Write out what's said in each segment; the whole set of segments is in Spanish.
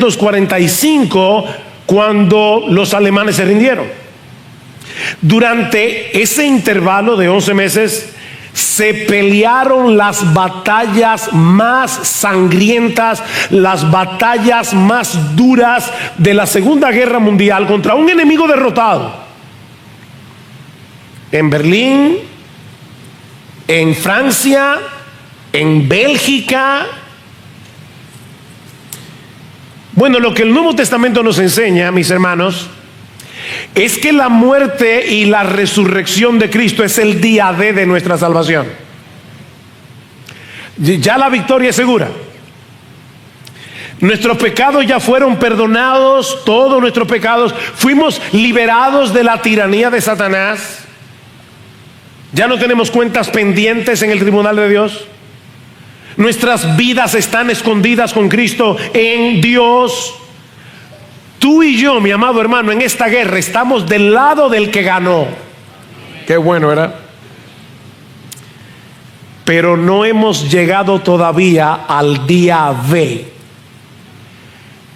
1945, cuando los alemanes se rindieron. Durante ese intervalo de 11 meses se pelearon las batallas más sangrientas, las batallas más duras de la Segunda Guerra Mundial contra un enemigo derrotado. En Berlín, en Francia, en Bélgica. Bueno, lo que el Nuevo Testamento nos enseña, mis hermanos, es que la muerte y la resurrección de Cristo es el día D de nuestra salvación. Ya la victoria es segura. Nuestros pecados ya fueron perdonados, todos nuestros pecados. Fuimos liberados de la tiranía de Satanás. Ya no tenemos cuentas pendientes en el tribunal de Dios. Nuestras vidas están escondidas con Cristo en Dios. Tú y yo, mi amado hermano, en esta guerra estamos del lado del que ganó. Qué bueno, ¿verdad? Pero no hemos llegado todavía al día B,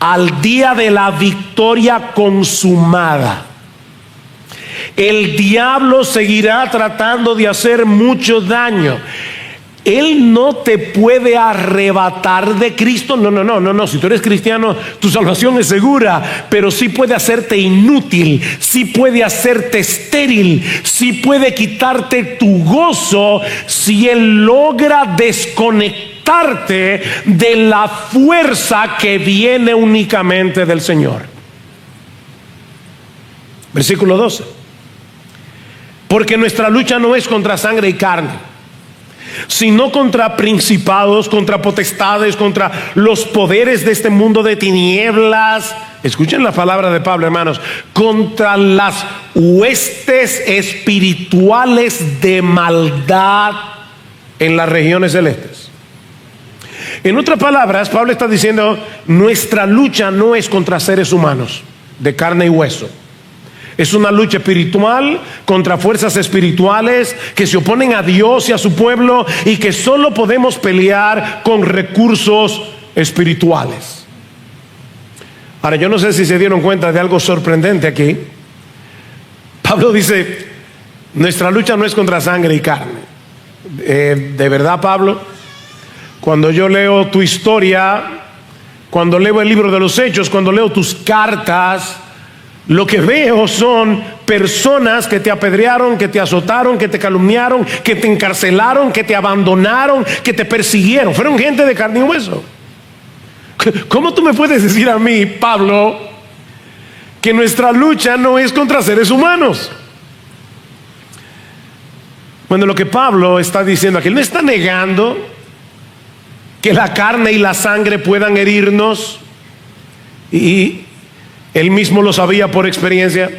al día de la victoria consumada. El diablo seguirá tratando de hacer mucho daño. Él no te puede arrebatar de Cristo. No. Si tú eres cristiano, tu salvación es segura, pero sí puede hacerte inútil, sí puede hacerte estéril, sí puede quitarte tu gozo si Él logra desconectarte de la fuerza que viene únicamente del Señor. Versículo 12. Porque nuestra lucha no es contra sangre y carne, sino contra principados, contra potestades, contra los poderes de este mundo de tinieblas. Escuchen la palabra de Pablo, hermanos. Contra las huestes espirituales de maldad en las regiones celestes. En otras palabras, Pablo está diciendo: nuestra lucha no es contra seres humanos de carne y hueso. Es una lucha espiritual contra fuerzas espirituales que se oponen a Dios y a su pueblo, y que solo podemos pelear con recursos espirituales. Ahora, yo no sé si se dieron cuenta de algo sorprendente aquí. Pablo dice: nuestra lucha no es contra sangre y carne. De verdad, Pablo, cuando yo leo tu historia, cuando leo el libro de los Hechos, cuando leo tus cartas, lo que veo son personas que te apedrearon, que te azotaron, que te calumniaron, que te encarcelaron, que te abandonaron, que te persiguieron. Fueron gente de carne y hueso. ¿Cómo tú me puedes decir a mí, Pablo, que nuestra lucha no es contra seres humanos? Bueno, lo que Pablo está diciendo aquí, él no está negando que la carne y la sangre puedan herirnos, y él mismo lo sabía por experiencia.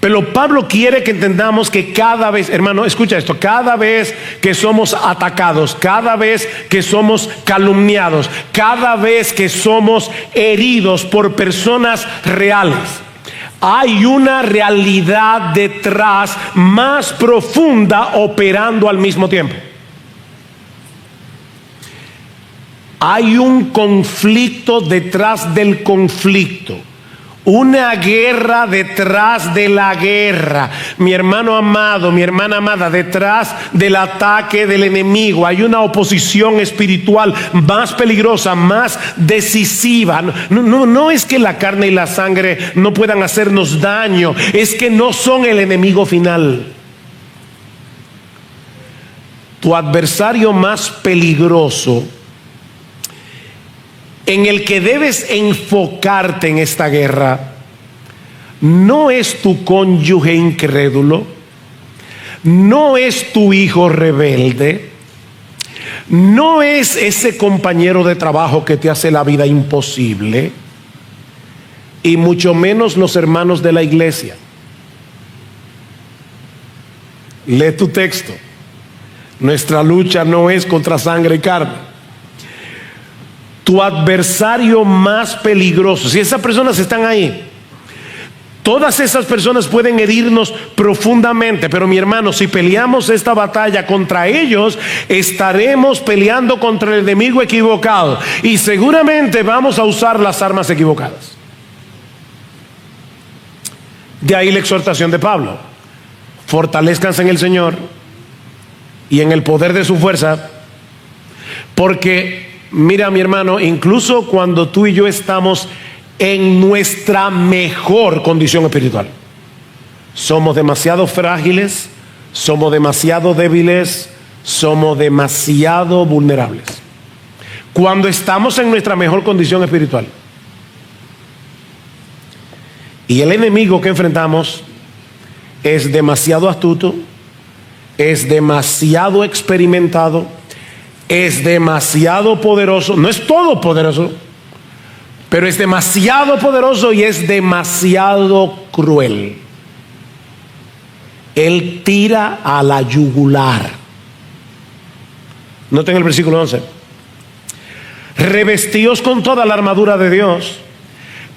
Pero Pablo quiere que entendamos que cada vez, hermano, escucha esto, cada vez que somos atacados, cada vez que somos calumniados, cada vez que somos heridos por personas reales, hay una realidad detrás más profunda operando al mismo tiempo. Hay un conflicto detrás del conflicto, una guerra detrás de la guerra. Mi hermano amado, mi hermana amada, detrás del ataque del enemigo hay una oposición espiritual más peligrosa, más decisiva. No es que la carne y la sangre no puedan hacernos daño, es que no son el enemigo final. Tu adversario más peligroso, en el que debes enfocarte en esta guerra, no es tu cónyuge incrédulo, no es tu hijo rebelde, no es ese compañero de trabajo que te hace la vida imposible, y mucho menos los hermanos de la iglesia. Lee tu texto. Nuestra lucha no es contra sangre y carne. Tu adversario más peligroso, si esas personas están ahí, Todas esas personas pueden herirnos profundamente, pero mi hermano, si peleamos esta batalla contra ellos, estaremos peleando contra el enemigo equivocado y seguramente vamos a usar las armas equivocadas. De ahí la exhortación de Pablo: fortalezcanse en el Señor y en el poder de su fuerza, porque mira, mi hermano, incluso cuando tú y yo estamos en nuestra mejor condición espiritual, somos demasiado frágiles, somos demasiado débiles, somos demasiado vulnerables. Cuando estamos en nuestra mejor condición espiritual y el enemigo que enfrentamos es demasiado astuto, es demasiado experimentado, es demasiado poderoso, no es todo poderoso, pero es demasiado poderoso y es demasiado cruel. Él tira a la yugular. Noten el versículo 11: revestíos con toda la armadura de Dios,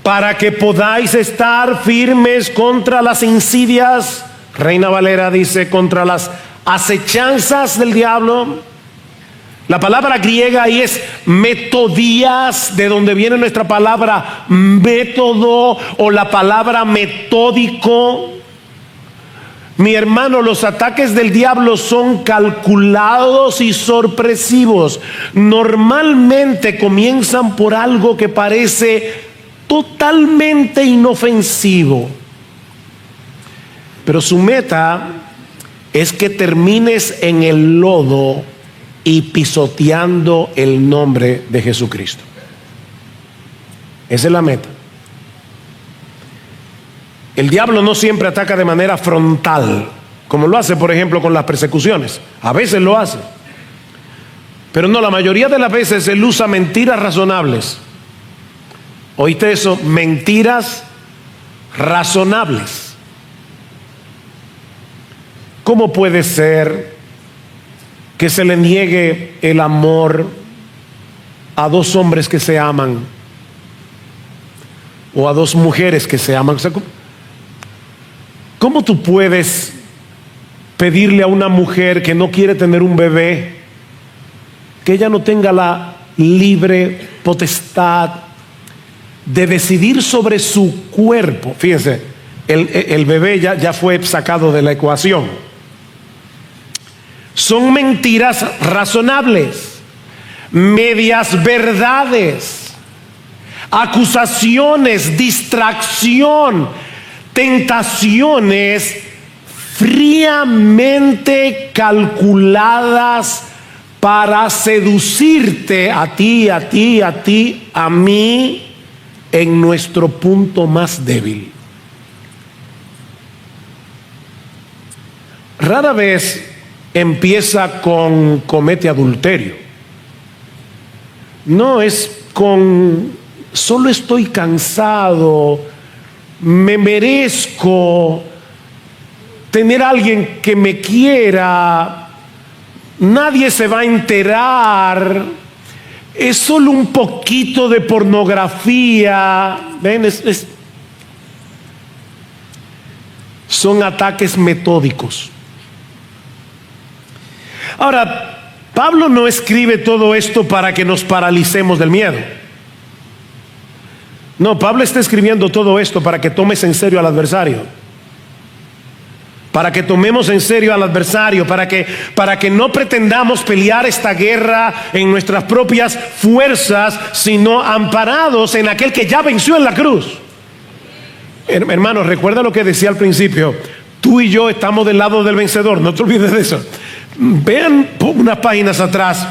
para que podáis estar firmes contra las insidias. Reina Valera dice: contra las acechanzas del diablo. La palabra griega ahí es metodías, de donde viene nuestra palabra método o la palabra metódico. Mi hermano, los ataques del diablo son calculados y sorpresivos. Normalmente comienzan por algo que parece totalmente inofensivo, pero su meta es que termines en el lodo y pisoteando el nombre de Jesucristo. Esa es la meta. El diablo no siempre ataca de manera frontal, como lo hace, por ejemplo, con las persecuciones. A veces lo hace, pero no, la mayoría de las veces él usa mentiras razonables. ¿Oíste eso? Mentiras razonables. ¿Cómo puede ser que se le niegue el amor a dos hombres que se aman o a dos mujeres que se aman? O sea, ¿cómo tú puedes pedirle a una mujer que no quiere tener un bebé que ella no tenga la libre potestad de decidir sobre su cuerpo? Fíjense, el bebé ya fue sacado de la ecuación. Son mentiras razonables, medias verdades, acusaciones, distracción, tentaciones fríamente calculadas para seducirte a ti, a mí, en nuestro punto más débil. Rara vez empieza con comete adulterio. No, es con solo estoy cansado, me merezco tener a alguien que me quiera, nadie se va a enterar, es solo un poquito de pornografía. ¿Ven? Son ataques metódicos. Ahora, Pablo no escribe todo esto para que nos paralicemos del miedo. No, Pablo está escribiendo todo esto para que tomes en serio al adversario. Para que tomemos en serio al adversario, para que no pretendamos pelear esta guerra en nuestras propias fuerzas, sino amparados en aquel que ya venció en la cruz. Hermanos, recuerda lo que decía al principio: tú y yo estamos del lado del vencedor, no te olvides de eso. Vean unas páginas atrás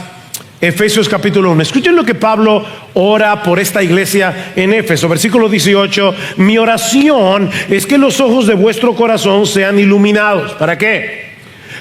Efesios capítulo 1. Escuchen lo que Pablo ora por esta iglesia en Éfeso, versículo 18. Mi oración es que los ojos de vuestro corazón sean iluminados. ¿Para qué?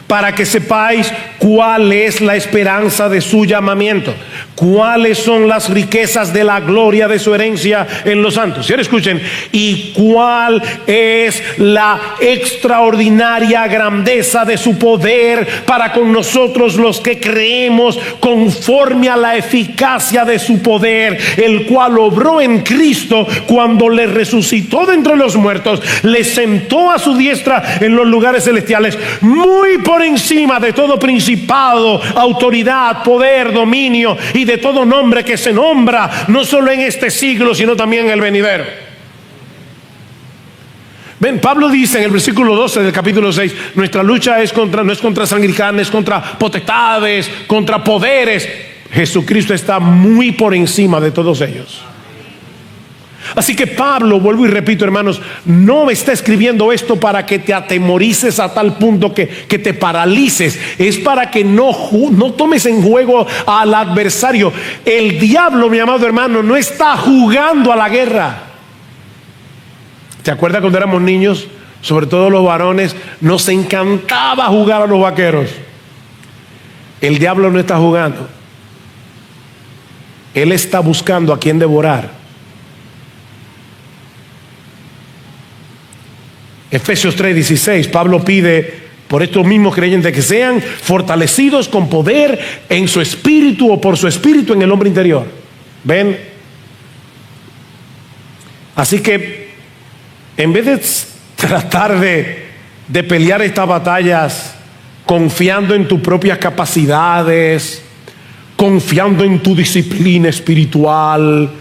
Para que sepáis cuál es la esperanza de su llamamiento, cuáles son las riquezas de la gloria de su herencia en los santos. Y ahora escuchen, y cuál es la extraordinaria grandeza de su poder para con nosotros los que creemos, conforme a la eficacia de su poder, el cual obró en Cristo cuando le resucitó de entre los muertos, le sentó a su diestra en los lugares celestiales, muy por encima de todo principado, autoridad, poder, dominio y de todo nombre que se nombra, no solo en este siglo, sino también en el venidero. Ven, Pablo dice en el versículo 12 del capítulo 6, nuestra lucha no es contra sangre y carne, es contra potestades, contra poderes. Jesucristo está muy por encima de todos ellos. Así que Pablo, vuelvo y repito, hermanos, no está escribiendo esto para que te atemorices a tal punto que te paralices. Es para que no tomes en juego al adversario. El diablo, mi amado hermano, no está jugando a la guerra. ¿Te acuerdas cuando éramos niños? Sobre todo los varones, nos encantaba jugar a los vaqueros. El diablo no está jugando. Él está buscando a quien devorar. Efesios 3:16, Pablo pide por estos mismos creyentes que sean fortalecidos con poder en su espíritu o por su espíritu en el hombre interior. ¿Ven? Así que en vez de tratar de pelear estas batallas confiando en tus propias capacidades, confiando en tu disciplina espiritual,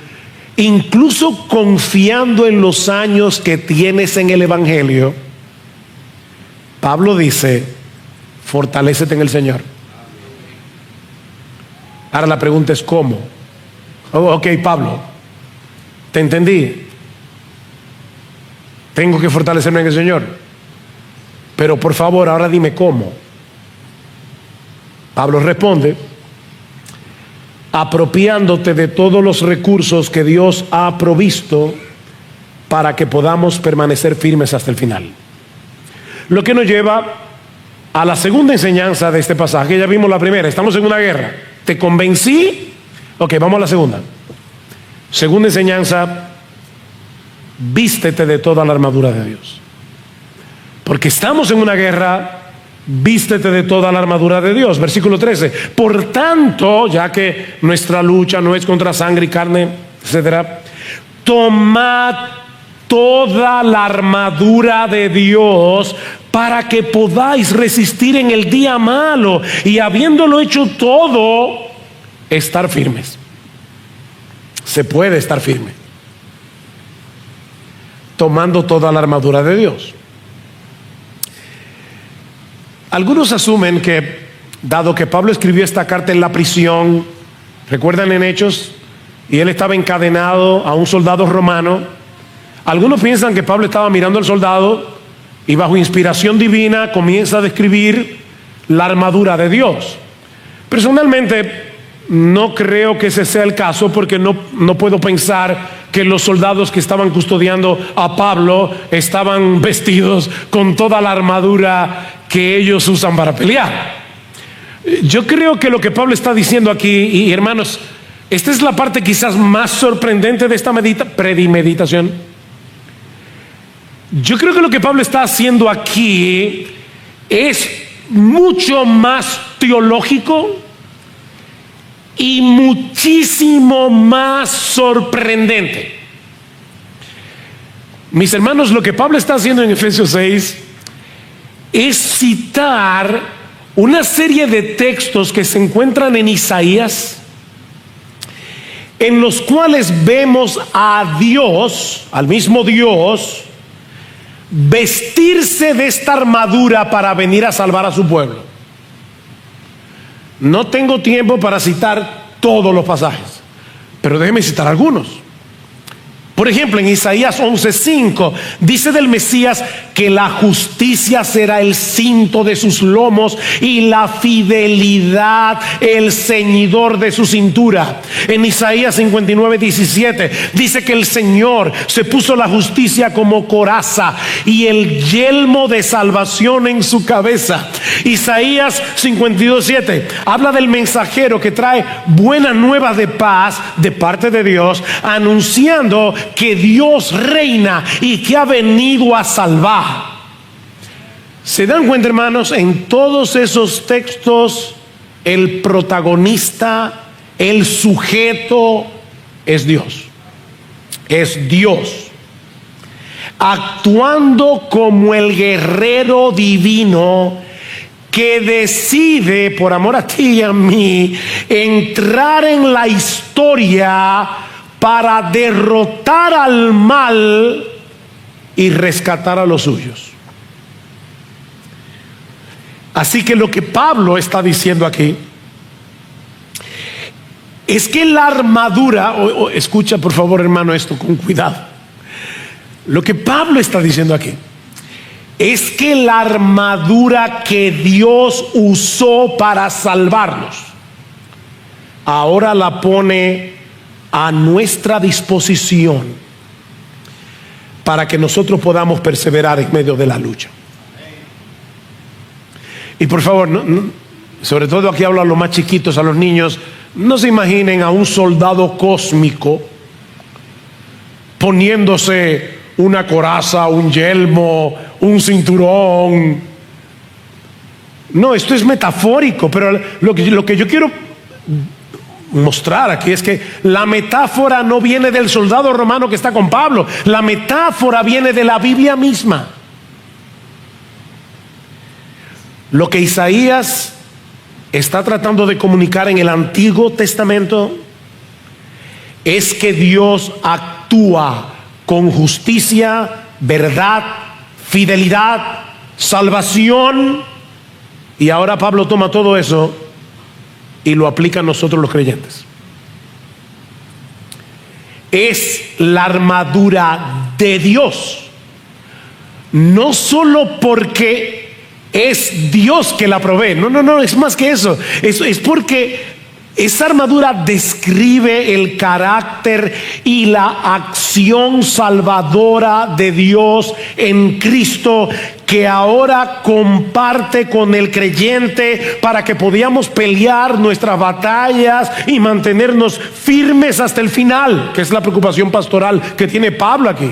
incluso confiando en los años que tienes en el Evangelio, Pablo dice, fortalécete en el Señor. Ahora la pregunta es ¿cómo? Ok, Pablo, te entendí. Tengo que fortalecerme en el Señor. Pero por favor, ahora dime cómo. Pablo responde, apropiándote de todos los recursos que Dios ha provisto para que podamos permanecer firmes hasta el final. Lo que nos lleva a la segunda enseñanza de este pasaje. Ya vimos la primera, estamos en una guerra. ¿Te convencí? Ok, vamos a la segunda. Segunda enseñanza, vístete de toda la armadura de Dios. Porque estamos en una guerra, vístete de toda la armadura de Dios. Versículo 13. Por tanto, ya que nuestra lucha no es contra sangre y carne, etcétera, tomad toda la armadura de Dios para que podáis resistir en el día malo y habiéndolo hecho todo, estar firmes. Se puede estar firme tomando toda la armadura de Dios. Algunos asumen que, dado que Pablo escribió esta carta en la prisión, ¿recuerdan en Hechos? Y él estaba encadenado a un soldado romano. Algunos piensan que Pablo estaba mirando al soldado y bajo inspiración divina comienza a describir la armadura de Dios. Personalmente no creo que ese sea el caso, porque no puedo pensar que los soldados que estaban custodiando a Pablo estaban vestidos con toda la armadura que ellos usan para pelear. Yo creo que lo que Pablo está diciendo aquí, y hermanos, esta es la parte quizás más sorprendente de esta premeditación. Yo creo que lo que Pablo está haciendo aquí es mucho más teológico y muchísimo más sorprendente. Mis hermanos, lo que Pablo está haciendo en Efesios 6 es citar una serie de textos que se encuentran en Isaías, en los cuales vemos a Dios, al mismo Dios, vestirse de esta armadura para venir a salvar a su pueblo. No tengo tiempo para citar todos los pasajes, pero déjeme citar algunos. Por ejemplo, en Isaías 11:5 dice del Mesías que la justicia será el cinto de sus lomos y la fidelidad el ceñidor de su cintura. En Isaías 59:17 dice que el Señor se puso la justicia como coraza y el yelmo de salvación en su cabeza. Isaías 52:7 habla del mensajero que trae buenas nuevas de paz de parte de Dios, anunciando que Dios reina y que ha venido a salvar. ¿Se dan cuenta, hermanos? En todos esos textos el protagonista, el sujeto es Dios. Es Dios actuando como el guerrero divino que decide, por amor a ti y a mí, entrar en la historia para derrotar al mal y rescatar a los suyos. Así que lo que Pablo está diciendo aquí es que la armadura, escucha por favor, hermano, esto con cuidado. Lo que Pablo está diciendo aquí es que la armadura que Dios usó para salvarnos, ahora la pone a nuestra disposición para que nosotros podamos perseverar en medio de la lucha. Y por favor, sobre todo aquí hablo a los más chiquitos, a los niños, no se imaginen a un soldado cósmico poniéndose una coraza, un yelmo, un cinturón. No, esto es metafórico, pero lo que yo quiero mostrar aquí es que la metáfora no viene del soldado romano que está con Pablo. La metáfora viene de la Biblia misma. Lo que Isaías está tratando de comunicar en el Antiguo Testamento es que Dios actúa con justicia, verdad, fidelidad, salvación. Y ahora Pablo toma todo eso y lo aplica a nosotros los creyentes. Es la armadura de Dios, no solo porque es Dios que la provee, no, es más que eso. Es porque esa armadura describe el carácter y la acción salvadora de Dios en Cristo, que ahora comparte con el creyente para que podamos pelear nuestras batallas y mantenernos firmes hasta el final, que es la preocupación pastoral que tiene Pablo aquí.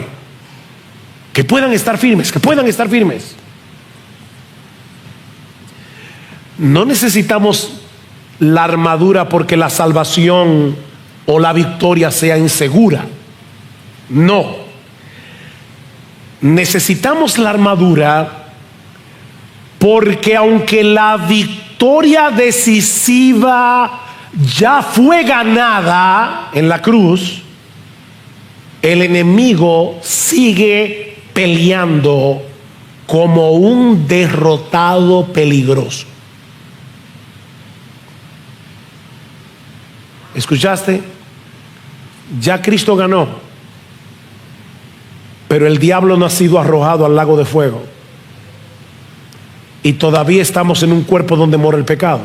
Que puedan estar firmes, que puedan estar firmes. No necesitamos la armadura porque la salvación o la victoria sea insegura. No. Necesitamos la armadura porque aunque la victoria decisiva ya fue ganada en la cruz, el enemigo sigue peleando como un derrotado peligroso. ¿Escuchaste? Ya Cristo ganó, pero el diablo no ha sido arrojado al lago de fuego. Y todavía estamos en un cuerpo donde mora el pecado.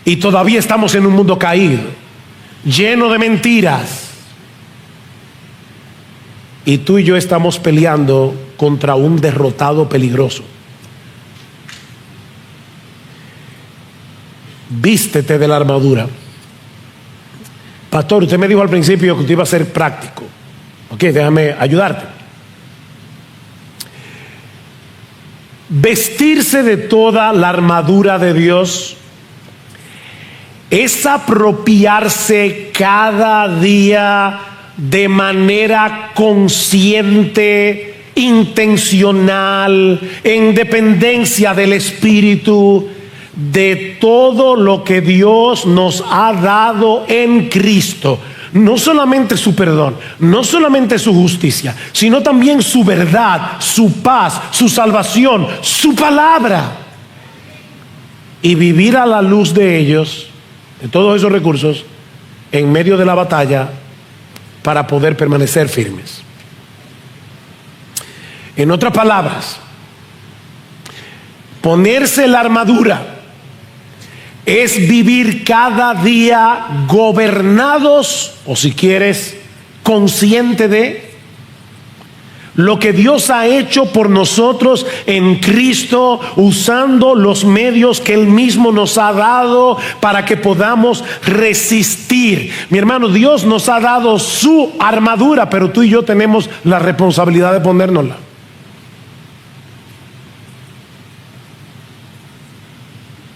Y todavía estamos en un mundo caído, lleno de mentiras. Y tú y yo estamos peleando contra un derrotado peligroso. Vístete de la armadura. Pastor, usted me dijo al principio que usted iba a ser práctico. Ok, déjame ayudarte. Vestirse de toda la armadura de Dios es apropiarse cada día de manera consciente, intencional, en dependencia del Espíritu, de todo lo que Dios nos ha dado en Cristo. No solamente su perdón, no solamente su justicia, sino también su verdad, su paz, su salvación, su palabra. Y vivir a la luz de ellos, de todos esos recursos, en medio de la batalla, para poder permanecer firmes. En otras palabras, ponerse la armadura es vivir cada día gobernados, o si quieres, consciente de lo que Dios ha hecho por nosotros en Cristo, usando los medios que Él mismo nos ha dado para que podamos resistir. Mi hermano, Dios nos ha dado su armadura, pero tú y yo tenemos la responsabilidad de ponérnosla.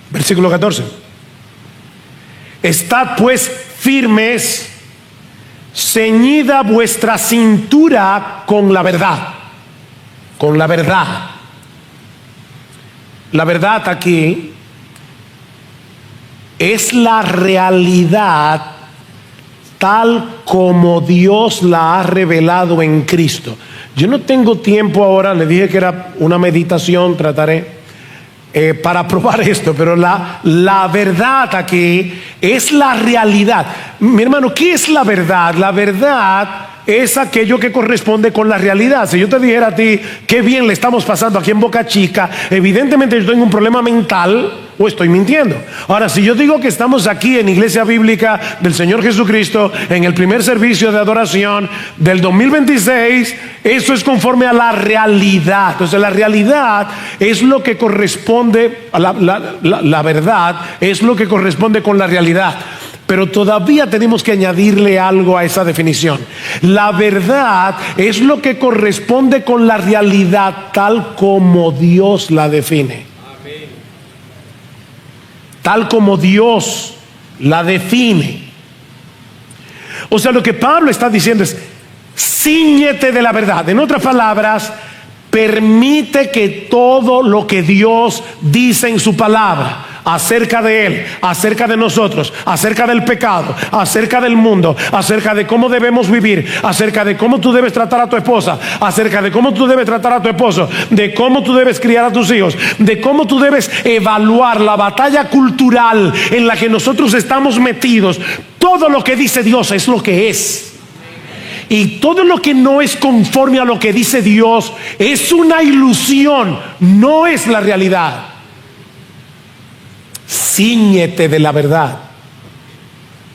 Versículo 14. Estad pues firmes, ceñida vuestra cintura con la verdad. Con la verdad. La verdad aquí es la realidad tal como Dios la ha revelado en Cristo. Yo no tengo tiempo ahora, le dije que era una meditación, trataré para probar esto, pero la verdad aquí es la realidad. Mi hermano, ¿qué es la verdad? La verdad es aquello que corresponde con la realidad. Si yo te dijera a ti, qué bien le estamos pasando aquí en Boca Chica, evidentemente yo tengo un problema mental o estoy mintiendo. Ahora, si yo digo que estamos aquí en Iglesia Bíblica del Señor Jesucristo, en el primer servicio de adoración del 2026, eso es conforme a la realidad. Entonces la realidad es lo que corresponde, la verdad es lo que corresponde con la realidad. Pero todavía tenemos que añadirle algo a esa definición. La verdad es lo que corresponde con la realidad tal como Dios la define. Amén. Tal como Dios la define. O sea, lo que Pablo está diciendo es: cíñete de la verdad. En otras palabras, permite que todo lo que Dios dice en su palabra acerca de Él, acerca de nosotros, acerca del pecado, acerca del mundo, acerca de cómo debemos vivir, acerca de cómo tú debes tratar a tu esposa, acerca de cómo tú debes tratar a tu esposo, de cómo tú debes criar a tus hijos, de cómo tú debes evaluar la batalla cultural en la que nosotros estamos metidos. Todo lo que dice Dios es lo que es. Y todo lo que no es conforme a lo que dice Dios es una ilusión, no es la realidad. Cíñete de la verdad.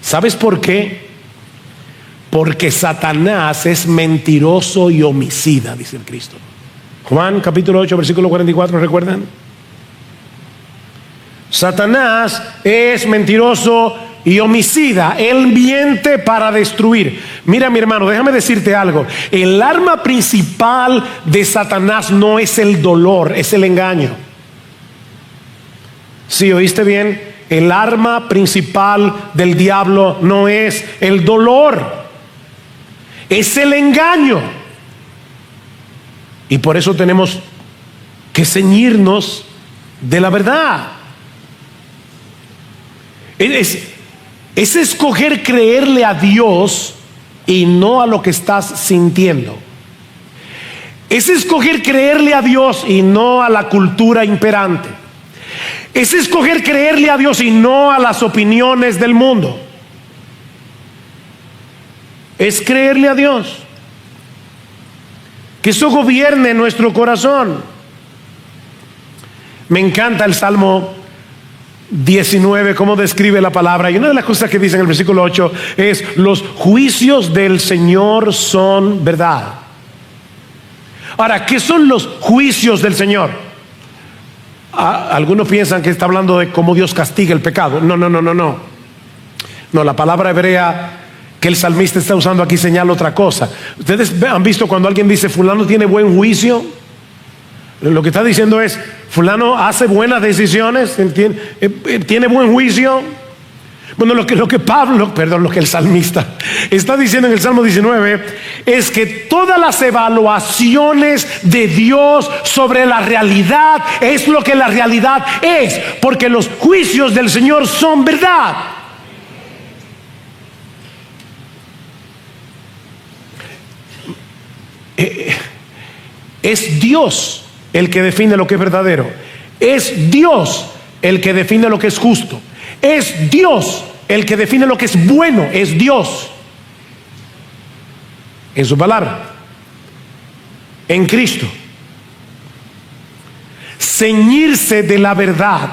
¿Sabes por qué? Porque Satanás es mentiroso y homicida, dice el Cristo. Juan capítulo 8 versículo 44, ¿recuerdan? Satanás es mentiroso y homicida. Él miente para destruir. Mira, mi hermano, déjame decirte algo. El arma principal de Satanás no es el dolor, es el engaño. Sí, oíste bien. El arma principal del diablo no es el dolor, es el engaño. Y por eso tenemos que ceñirnos de la verdad. Es escoger creerle a Dios y no a lo que estás sintiendo. Es escoger creerle a Dios y no a la cultura imperante. Es escoger creerle a Dios y no a las opiniones del mundo. Es creerle a Dios. Que eso gobierne nuestro corazón. Me encanta el Salmo 19, cómo describe la palabra. Y una de las cosas que dice en el versículo 8 es: los juicios del Señor son verdad. Ahora, ¿qué son los juicios del Señor? Algunos piensan que está hablando de cómo Dios castiga el pecado. No. No, la palabra hebrea que el salmista está usando aquí señala otra cosa. Ustedes han visto cuando alguien dice fulano tiene buen juicio. Lo que está diciendo es fulano hace buenas decisiones, tiene buen juicio. Bueno, lo que el salmista está diciendo en el Salmo 19 es que todas las evaluaciones de Dios sobre la realidad es lo que la realidad es, porque los juicios del Señor son verdad. Es Dios el que define lo que es verdadero. Es Dios el que define lo que es justo. Es Dios el que define lo que es bueno. Es Dios. en su palabra, en Cristo. Ceñirse de la verdad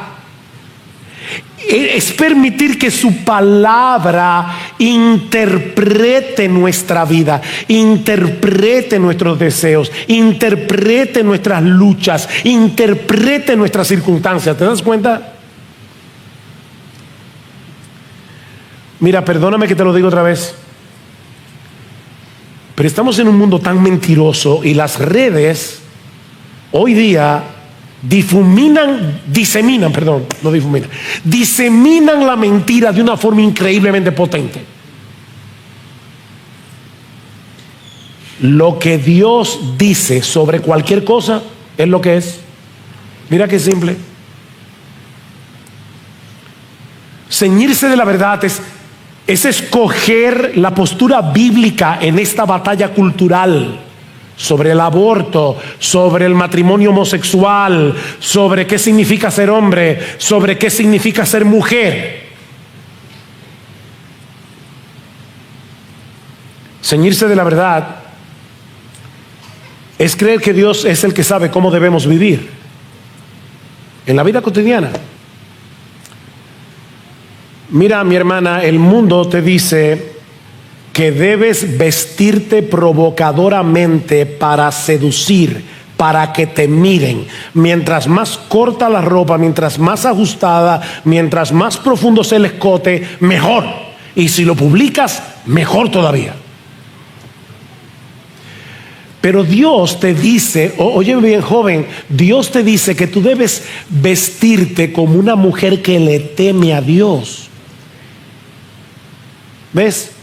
es permitir que su palabra interprete nuestra vida, interprete nuestros deseos, interprete nuestras luchas, interprete nuestras circunstancias. ¿Te das cuenta? Mira, perdóname que te lo digo otra vez, pero estamos en un mundo tan mentiroso y las redes hoy día diseminan la mentira de una forma increíblemente potente. Lo que Dios dice sobre cualquier cosa es lo que es. Mira qué simple. Ceñirse de la verdad es escoger la postura bíblica en esta batalla cultural sobre el aborto, sobre el matrimonio homosexual, sobre qué significa ser hombre, sobre qué significa ser mujer. Ceñirse de la verdad es creer que Dios es el que sabe cómo debemos vivir en la vida cotidiana. Mira, mi hermana, el mundo te dice que debes vestirte provocadoramente para seducir, para que te miren. Mientras más corta la ropa, mientras más ajustada, mientras más profundo sea el escote, mejor. Y si lo publicas, mejor todavía. Pero Dios te dice, oye bien joven, Dios te dice que tú debes vestirte como una mujer que le teme a Dios. ¿Ves?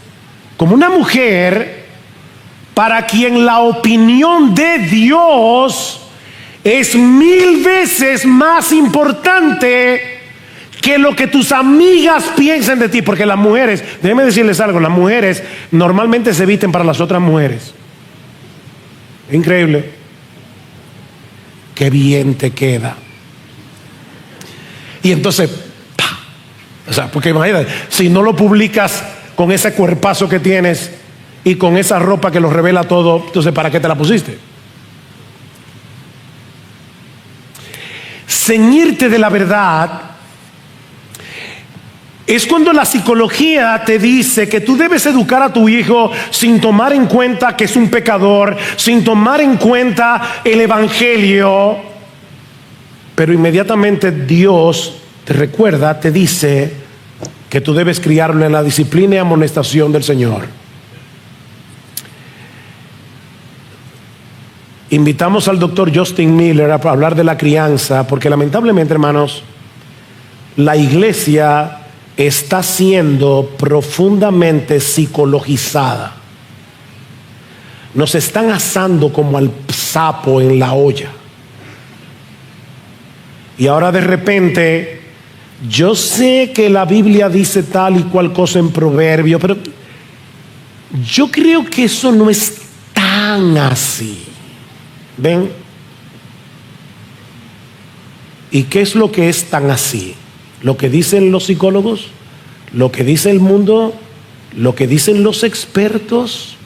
Como una mujer para quien la opinión de Dios es 1000 veces más importante que lo que tus amigas piensen de ti. Porque las mujeres, déjenme decirles algo, las mujeres normalmente se visten para las otras mujeres. Increíble. Qué bien te queda. Y entonces, o sea, porque imagínate, si no lo publicas con ese cuerpazo que tienes y con esa ropa que lo revela todo, entonces ¿para qué te la pusiste? Ceñirte de la verdad es cuando la psicología te dice que tú debes educar a tu hijo sin tomar en cuenta que es un pecador, sin tomar en cuenta el evangelio, pero inmediatamente Dios te recuerda, te dice que tú debes criarlo en la disciplina y amonestación del Señor. Invitamos al doctor Justin Miller a hablar de la crianza, porque lamentablemente, hermanos, la iglesia está siendo profundamente psicologizada. Nos están asando como al sapo en la olla. Y ahora de repente, yo sé que la Biblia dice tal y cual cosa en Proverbio, pero yo creo que eso no es tan así. ¿Ven? ¿Y qué es lo que es tan así? ¿Lo que dicen los psicólogos? ¿Lo que dice el mundo? ¿Lo que dicen los expertos?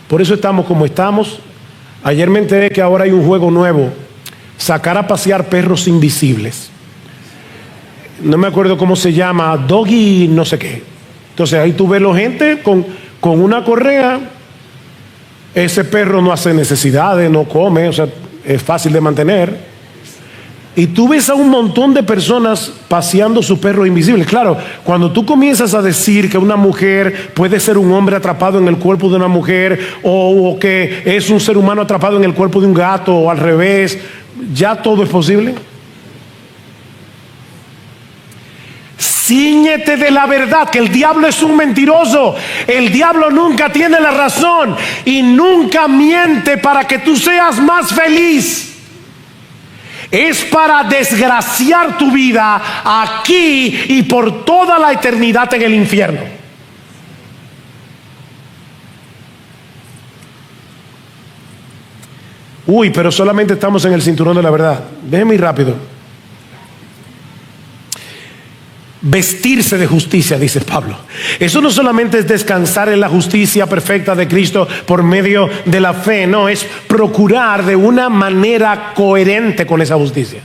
Por eso estamos como estamos. Ayer me enteré que ahora hay un juego nuevo: sacar a pasear perros invisibles. No me acuerdo cómo se llama, doggy no sé qué. Entonces ahí tú ves la gente con una correa. Ese perro no hace necesidades, no come, o sea, es fácil de mantener. Y tú ves a un montón de personas paseando su perro invisible. Claro, cuando tú comienzas a decir que una mujer puede ser un hombre atrapado en el cuerpo de una mujer, o que es un ser humano atrapado en el cuerpo de un gato, o al revés, ya todo es posible. Cíñete de la verdad, que el diablo es un mentiroso. El diablo nunca tiene la razón y nunca miente para que tú seas más feliz. Es para desgraciar tu vida aquí y por toda la eternidad en el infierno. Uy, pero solamente estamos en el cinturón de la verdad. Déjeme ir rápido. vestirse de justicia, dice Pablo. Eso no solamente es descansar en la justicia perfecta de Cristo por medio de la fe, no, es procurar de una manera coherente con esa justicia.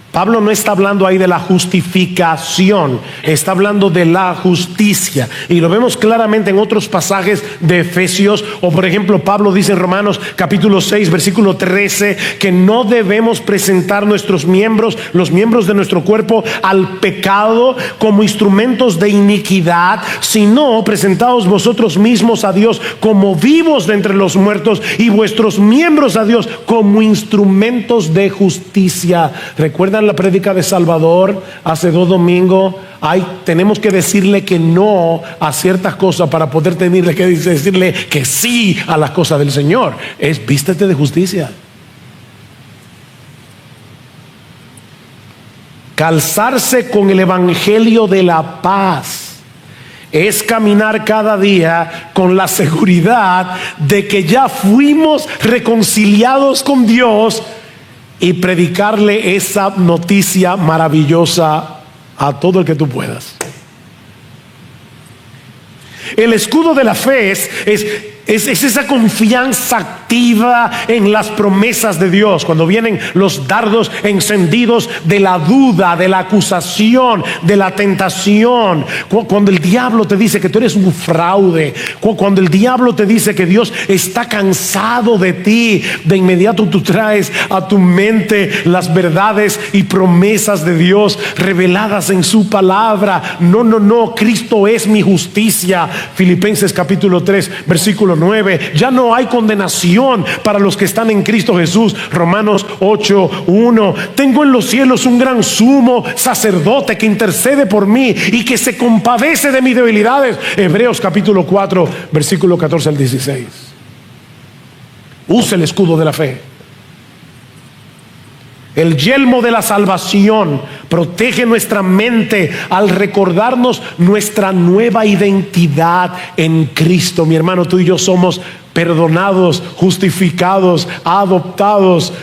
Pablo no está hablando ahí de la justificación, está hablando de la justicia. Y lo vemos claramente en otros pasajes de Efesios. O por ejemplo, Pablo dice en Romanos capítulo 6, versículo 13, que no debemos presentar nuestros miembros, los miembros de nuestro cuerpo, al pecado como instrumentos de iniquidad, sino presentaos vosotros mismos a Dios como vivos de entre los muertos, y vuestros miembros a Dios como instrumentos de justicia. ¿Recuerdan la prédica de Salvador hace 2 domingos? Tenemos que decirle que no a ciertas cosas para poder tenerle que decirle que sí a las cosas del Señor. Es vístete de justicia. Calzarse con el evangelio de la paz es caminar cada día con la seguridad de que ya fuimos reconciliados con Dios, y predicarle esa noticia maravillosa a todo el que tú puedas. El escudo de la fe es esa confianza activa en las promesas de Dios. Cuando vienen los dardos encendidos de la duda, de la acusación, de la tentación, cuando el diablo te dice que tú eres un fraude, cuando el diablo te dice que Dios está cansado de ti, de inmediato tú traes a tu mente las verdades y promesas de Dios reveladas en su palabra. No, Cristo es mi justicia. Filipenses capítulo 3, versículo 9. Ya no hay condenación para los que están en Cristo Jesús. Romanos 8:1. Tengo en los cielos un gran sumo sacerdote que intercede por mí y que se compadece de mis debilidades. Hebreos capítulo 4, versículo 14 al 16. Usa el escudo de la fe. El yelmo de la salvación protege nuestra mente al recordarnos nuestra nueva identidad en Cristo. Mi hermano, tú y yo somos perdonados, justificados, adoptados,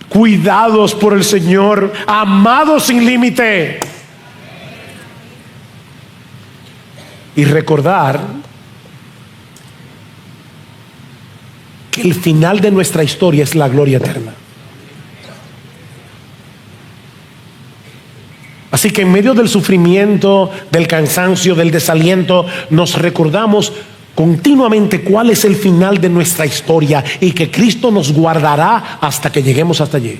cuidados por el Señor, amados sin límite. Y recordar que el final de nuestra historia es la gloria eterna. Así que en medio del sufrimiento, del cansancio, del desaliento, nos recordamos continuamente cuál es el final de nuestra historia y que Cristo nos guardará hasta que lleguemos hasta allí.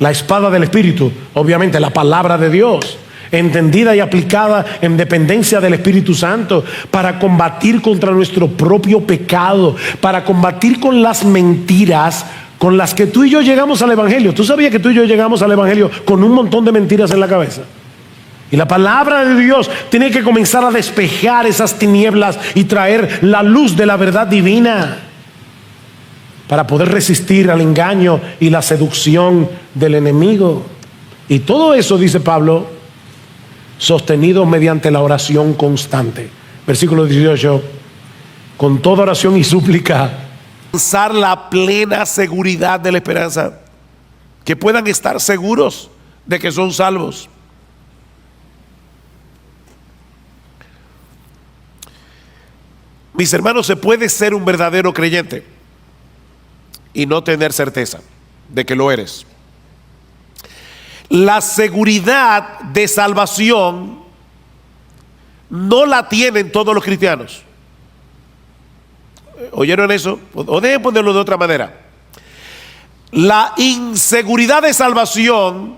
La espada del Espíritu, obviamente la palabra de Dios, entendida y aplicada en dependencia del Espíritu Santo, para combatir contra nuestro propio pecado, para combatir con las mentiras con las que tú y yo llegamos al Evangelio. ¿Tú sabías que tú y yo llegamos al Evangelio con un montón de mentiras en la cabeza? Y la palabra de Dios tiene que comenzar a despejar esas tinieblas y traer la luz de la verdad divina para poder resistir al engaño y la seducción del enemigo. Y todo eso, dice Pablo, sostenido mediante la oración constante. Versículo 18. Con toda oración y súplica, alcanzar la plena seguridad de la esperanza, que puedan estar seguros de que son salvos. Mis hermanos, se puede ser un verdadero creyente y no tener certeza de que lo eres. La seguridad de salvación no la tienen todos los cristianos. ¿Oyeron eso? O deben ponerlo de otra manera. La inseguridad de salvación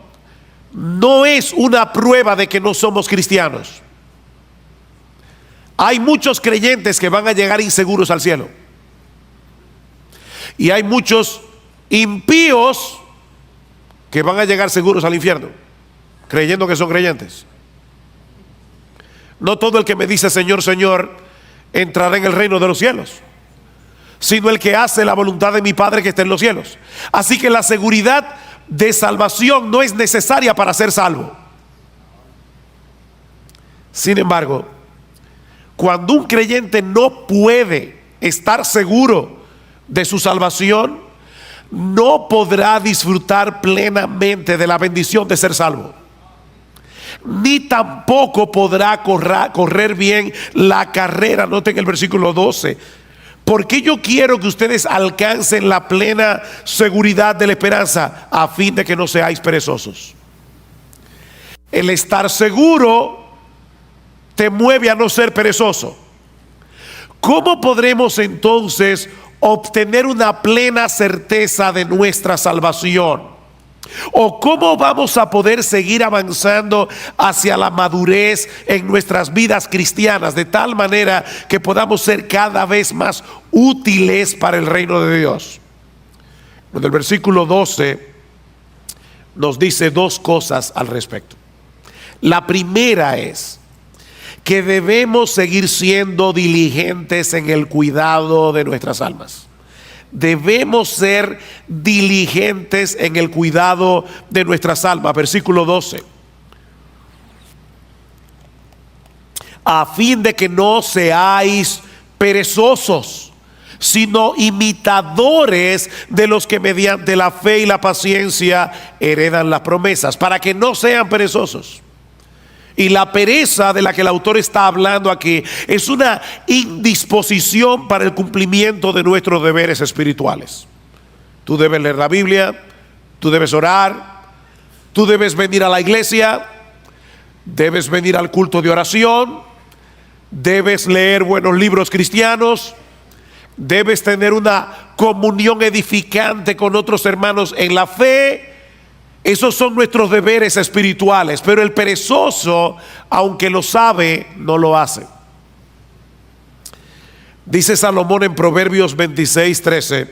no es una prueba de que no somos cristianos. Hay muchos creyentes que van a llegar inseguros al cielo, y hay muchos impíos que van a llegar seguros al infierno, creyendo que son creyentes. No todo el que me dice Señor, Señor entrará en el reino de los cielos, sino el que hace la voluntad de mi Padre que está en los cielos. Así que la seguridad de salvación no es necesaria para ser salvo. Sin embargo, cuando un creyente no puede estar seguro de su salvación, no podrá disfrutar plenamente de la bendición de ser salvo. ni tampoco podrá correr bien la carrera. Noten el versículo 12. Porque yo quiero que ustedes alcancen la plena seguridad de la esperanza, a fin de que no seáis perezosos. El estar seguro te mueve a no ser perezoso. ¿Cómo podremos entonces obtener una plena certeza de nuestra salvación? ¿O cómo vamos a poder seguir avanzando hacia la madurez en nuestras vidas cristianas, de tal manera que podamos ser cada vez más útiles para el reino de Dios? En el versículo 12 nos dice dos cosas al respecto. La primera es que debemos seguir siendo diligentes en el cuidado de nuestras almas. Debemos ser diligentes en el cuidado de nuestras almas. Versículo 12. A fin de que no seáis perezosos, sino imitadores de los que mediante la fe y la paciencia heredan las promesas, para que no sean perezosos. Y la pereza de la que el autor está hablando aquí es una indisposición para el cumplimiento de nuestros deberes espirituales. Tú debes leer la Biblia, tú debes orar, tú debes venir a la iglesia, debes venir al culto de oración, debes leer buenos libros cristianos, debes tener una comunión edificante con otros hermanos en la fe. Esos son nuestros deberes espirituales, pero el perezoso, aunque lo sabe, no lo hace. Dice Salomón en Proverbios 26:13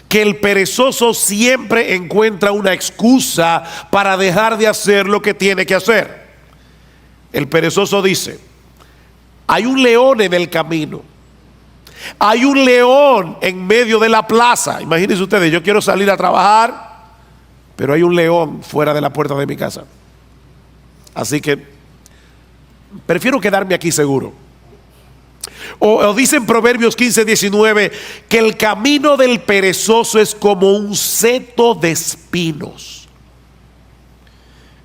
que el perezoso siempre encuentra una excusa para dejar de hacer lo que tiene que hacer. El perezoso dice: hay un león en el camino, hay un león en medio de la plaza. Imagínense ustedes, yo quiero salir a trabajar, pero hay un león fuera de la puerta de mi casa. Así que prefiero quedarme aquí seguro. O dice en Proverbios 15:19 que el camino del perezoso es como un seto de espinos.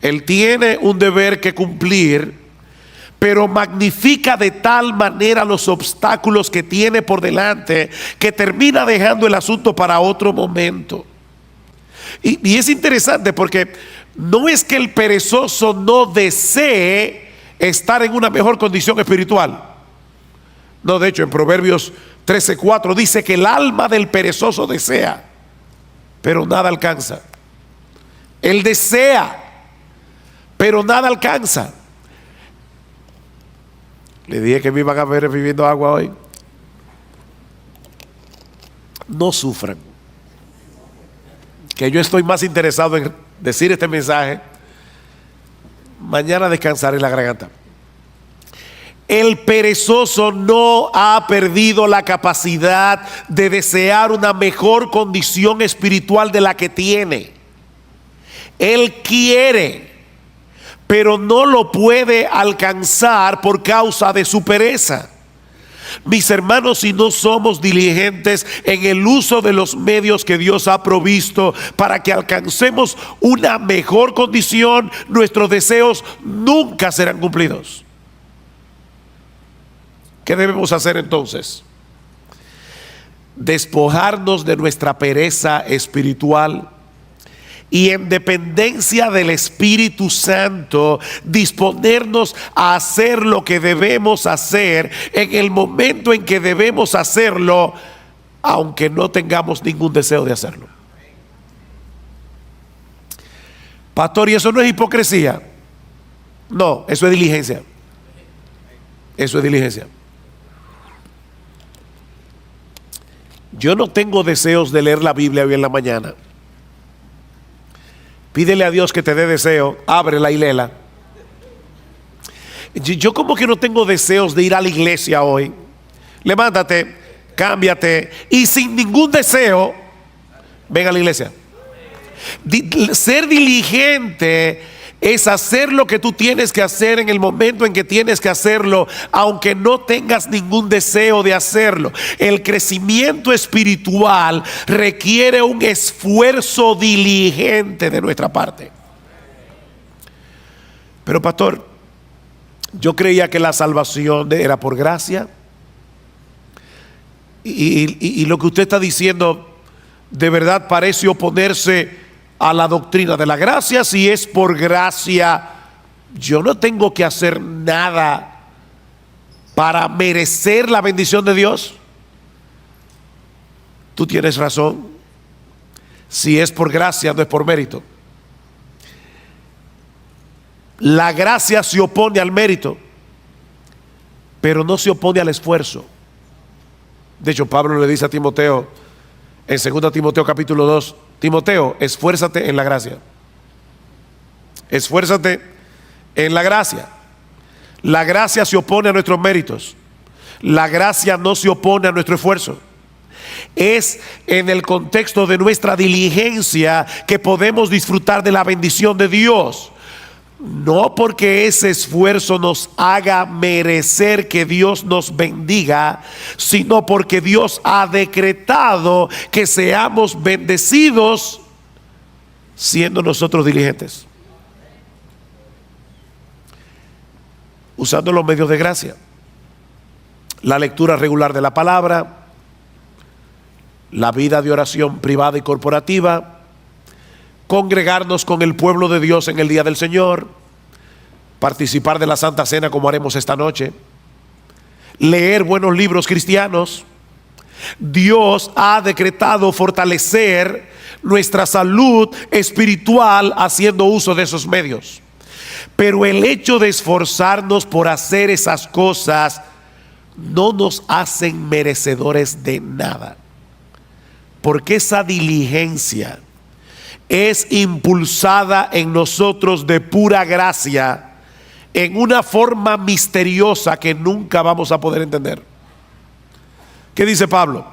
Él tiene un deber que cumplir, pero magnifica de tal manera los obstáculos que tiene por delante que termina dejando el asunto para otro momento. Y es interesante porque no es que el perezoso no desee estar en una mejor condición espiritual. No, de hecho en Proverbios 13:4 dice que el alma del perezoso desea, pero nada alcanza. Él desea, pero nada alcanza. Le dije que me iban a ver bebiendo agua hoy. No sufran, que yo estoy más interesado en decir este mensaje. Mañana descansaré la garganta. El perezoso no ha perdido la capacidad de desear una mejor condición espiritual de la que tiene. Él quiere, pero no lo puede alcanzar por causa de su pereza. Mis hermanos, si no somos diligentes en el uso de los medios que Dios ha provisto para que alcancemos una mejor condición, nuestros deseos nunca serán cumplidos. ¿Qué debemos hacer entonces? Despojarnos de nuestra pereza espiritual y en dependencia del Espíritu Santo disponernos a hacer lo que debemos hacer en el momento en que debemos hacerlo, aunque no tengamos ningún deseo de hacerlo. Pastor, ¿y eso no es hipocresía? No, eso es diligencia. Eso es diligencia. Yo no tengo deseos de leer la Biblia hoy en la mañana. Pídele a Dios que te dé deseo, ábrela y léela. Yo como que no tengo deseos de ir a la iglesia hoy. Levántate, cámbiate y sin ningún deseo, ven a la iglesia. Ser diligente es hacer lo que tú tienes que hacer en el momento en que tienes que hacerlo, aunque no tengas ningún deseo de hacerlo. El crecimiento espiritual requiere un esfuerzo diligente de nuestra parte. Pero pastor, yo creía que la salvación era por gracia. Y lo que usted está diciendo de verdad parece oponerse a la doctrina de la gracia. Si es por gracia, yo no tengo que hacer nada para merecer la bendición de Dios. Tú tienes razón. Si es por gracia, no es por mérito. La gracia se opone al mérito, pero no se opone al esfuerzo. De hecho, Pablo le dice a Timoteo en 2 Timoteo capítulo 2, Timoteo, esfuérzate en la gracia. Esfuérzate en la gracia. La gracia se opone a nuestros méritos. La gracia no se opone a nuestro esfuerzo. Es en el contexto de nuestra diligencia que podemos disfrutar de la bendición de Dios. No porque ese esfuerzo nos haga merecer que Dios nos bendiga, sino porque Dios ha decretado que seamos bendecidos siendo nosotros diligentes, usando los medios de gracia, la lectura regular de la palabra, la vida de oración privada y corporativa, congregarnos con el pueblo de Dios en el día del Señor, participar de la Santa Cena como haremos esta noche, leer buenos libros cristianos. Dios ha decretado fortalecer nuestra salud espiritual haciendo uso de esos medios. Pero el hecho de esforzarnos por hacer esas cosas no nos hacen merecedores de nada, porque esa diligencia es impulsada en nosotros de pura gracia, en una forma misteriosa que nunca vamos a poder entender. ¿Qué dice Pablo?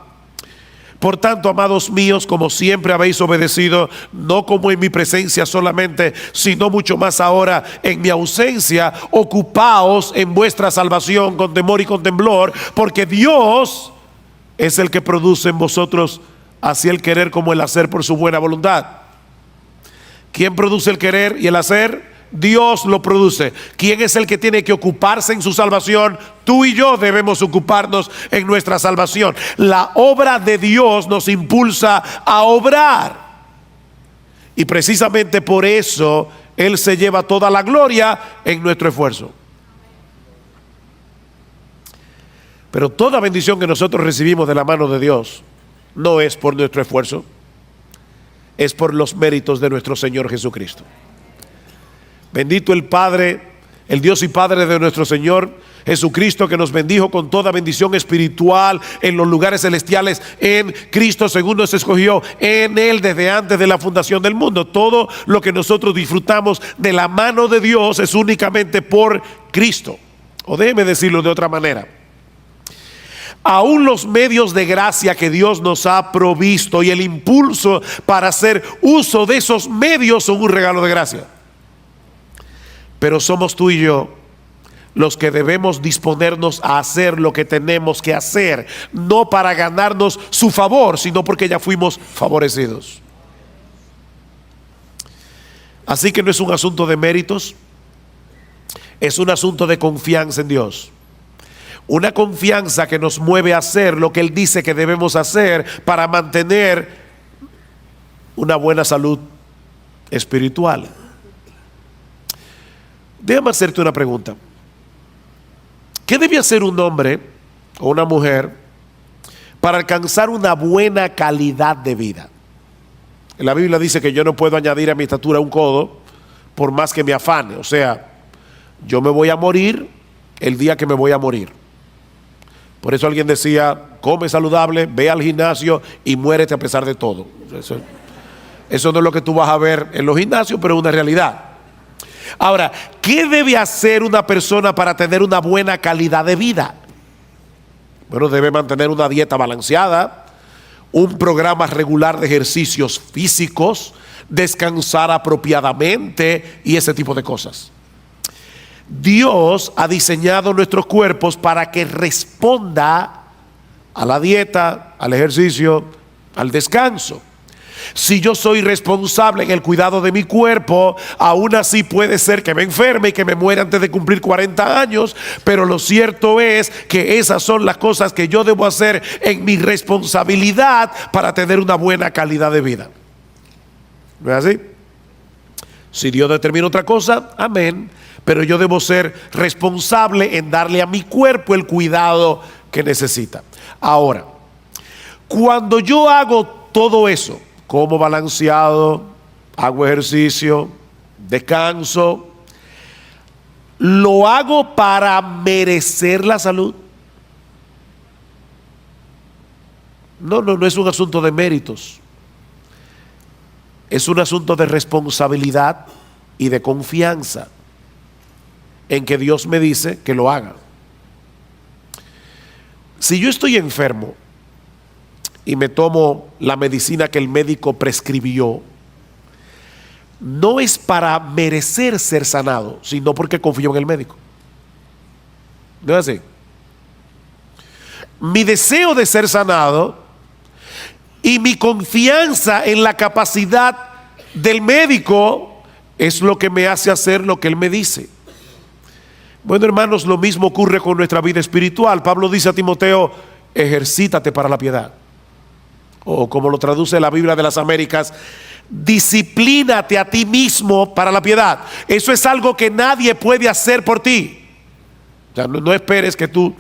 Por tanto, amados míos, como siempre habéis obedecido, no como en mi presencia solamente, sino mucho más ahora en mi ausencia, ocupaos en vuestra salvación con temor y con temblor, porque Dios es el que produce en vosotros así el querer como el hacer por su buena voluntad. ¿Quién produce el querer y el hacer? Dios lo produce. ¿Quién es el que tiene que ocuparse en su salvación? Tú y yo debemos ocuparnos en nuestra salvación. La obra de Dios nos impulsa a obrar. Y precisamente por eso Él se lleva toda la gloria en nuestro esfuerzo. Pero toda bendición que nosotros recibimos de la mano de Dios no es por nuestro esfuerzo, es por los méritos de nuestro Señor Jesucristo. Bendito el Padre, el Dios y Padre de nuestro Señor Jesucristo, que nos bendijo con toda bendición espiritual en los lugares celestiales en Cristo, según nos escogió en Él desde antes de la fundación del mundo. Todo lo que nosotros disfrutamos de la mano de Dios es únicamente por Cristo. O déjeme decirlo de otra manera: aún los medios de gracia que Dios nos ha provisto y el impulso para hacer uso de esos medios son un regalo de gracia. Pero somos tú y yo los que debemos disponernos a hacer lo que tenemos que hacer, no para ganarnos su favor, sino porque ya fuimos favorecidos. Así que no es un asunto de méritos, es un asunto de confianza en Dios. Una confianza que nos mueve a hacer lo que Él dice que debemos hacer para mantener una buena salud espiritual. Déjame hacerte una pregunta. ¿Qué debe hacer un hombre o una mujer para alcanzar una buena calidad de vida? La Biblia dice que yo no puedo añadir a mi estatura un codo por más que me afane. O sea, yo me voy a morir el día que me voy a morir. Por eso alguien decía: come saludable, ve al gimnasio y muérete a pesar de todo. Eso no es lo que tú vas a ver en los gimnasios, pero es una realidad. Ahora, ¿qué debe hacer una persona para tener una buena calidad de vida? Bueno, debe mantener una dieta balanceada, un programa regular de ejercicios físicos, descansar apropiadamente y ese tipo de cosas. Dios ha diseñado nuestros cuerpos para que responda a la dieta, al ejercicio, al descanso. Si yo soy responsable en el cuidado de mi cuerpo, aún así puede ser que me enferme y que me muera antes de cumplir 40 años, pero lo cierto es que esas son las cosas que yo debo hacer en mi responsabilidad para tener una buena calidad de vida. ¿No es así? Si Dios determina otra cosa, amén, pero yo debo ser responsable en darle a mi cuerpo el cuidado que necesita. Ahora, cuando yo hago todo eso, como balanceado, hago ejercicio, descanso, ¿lo hago para merecer la salud? No es un asunto de méritos. Es un asunto de responsabilidad y de confianza en que Dios me dice que lo haga. Si yo estoy enfermo y me tomo la medicina que el médico prescribió, no es para merecer ser sanado, sino porque confío en el médico. ¿No es así? Mi deseo de ser sanado y mi confianza en la capacidad del médico es lo que me hace hacer lo que él me dice. Bueno, hermanos, lo mismo ocurre con nuestra vida espiritual. Pablo dice a Timoteo: ejercítate para la piedad. O como lo traduce la Biblia de las Américas, disciplínate a ti mismo para la piedad. Eso es algo que nadie puede hacer por ti. O sea, no esperes que tú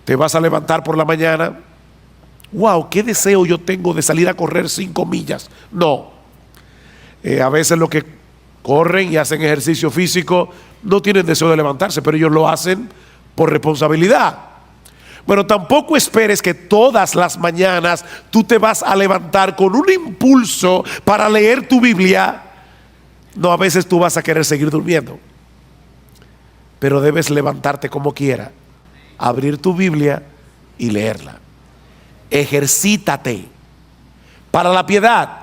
te vas a levantar por la mañana. Wow, qué deseo yo tengo de salir a correr 5 millas. No. A veces los que corren y hacen ejercicio físico no tienen deseo de levantarse, pero ellos lo hacen por responsabilidad. Bueno, tampoco esperes que todas las mañanas tú te vas a levantar con un impulso para leer tu Biblia. No, a veces tú vas a querer seguir durmiendo, pero debes levantarte como quiera, abrir tu Biblia y leerla. Ejercítate para la piedad.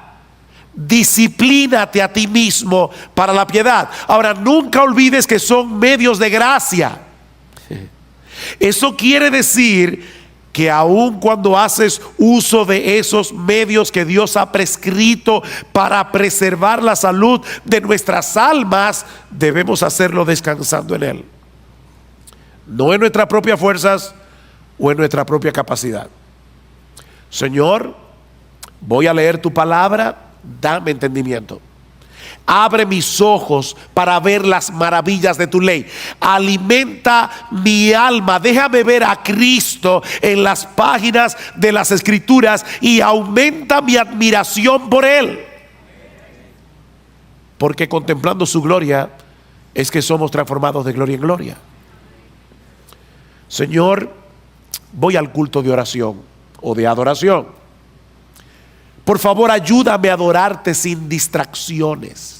Disciplínate a ti mismo para la piedad. Ahora, nunca olvides que son medios de gracia. Eso quiere decir que aun cuando haces uso de esos medios que Dios ha prescrito para preservar la salud de nuestras almas, debemos hacerlo descansando en Él, no en nuestras propias fuerzas o en nuestra propia capacidad. Señor, voy a leer tu palabra, dame entendimiento. Abre mis ojos para ver las maravillas de tu ley. Alimenta mi alma. Déjame ver a Cristo en las páginas de las Escrituras y aumenta mi admiración por Él. Porque contemplando su gloria es que somos transformados de gloria en gloria. Señor, voy al culto de oración o de adoración. Por favor, ayúdame a adorarte sin distracciones.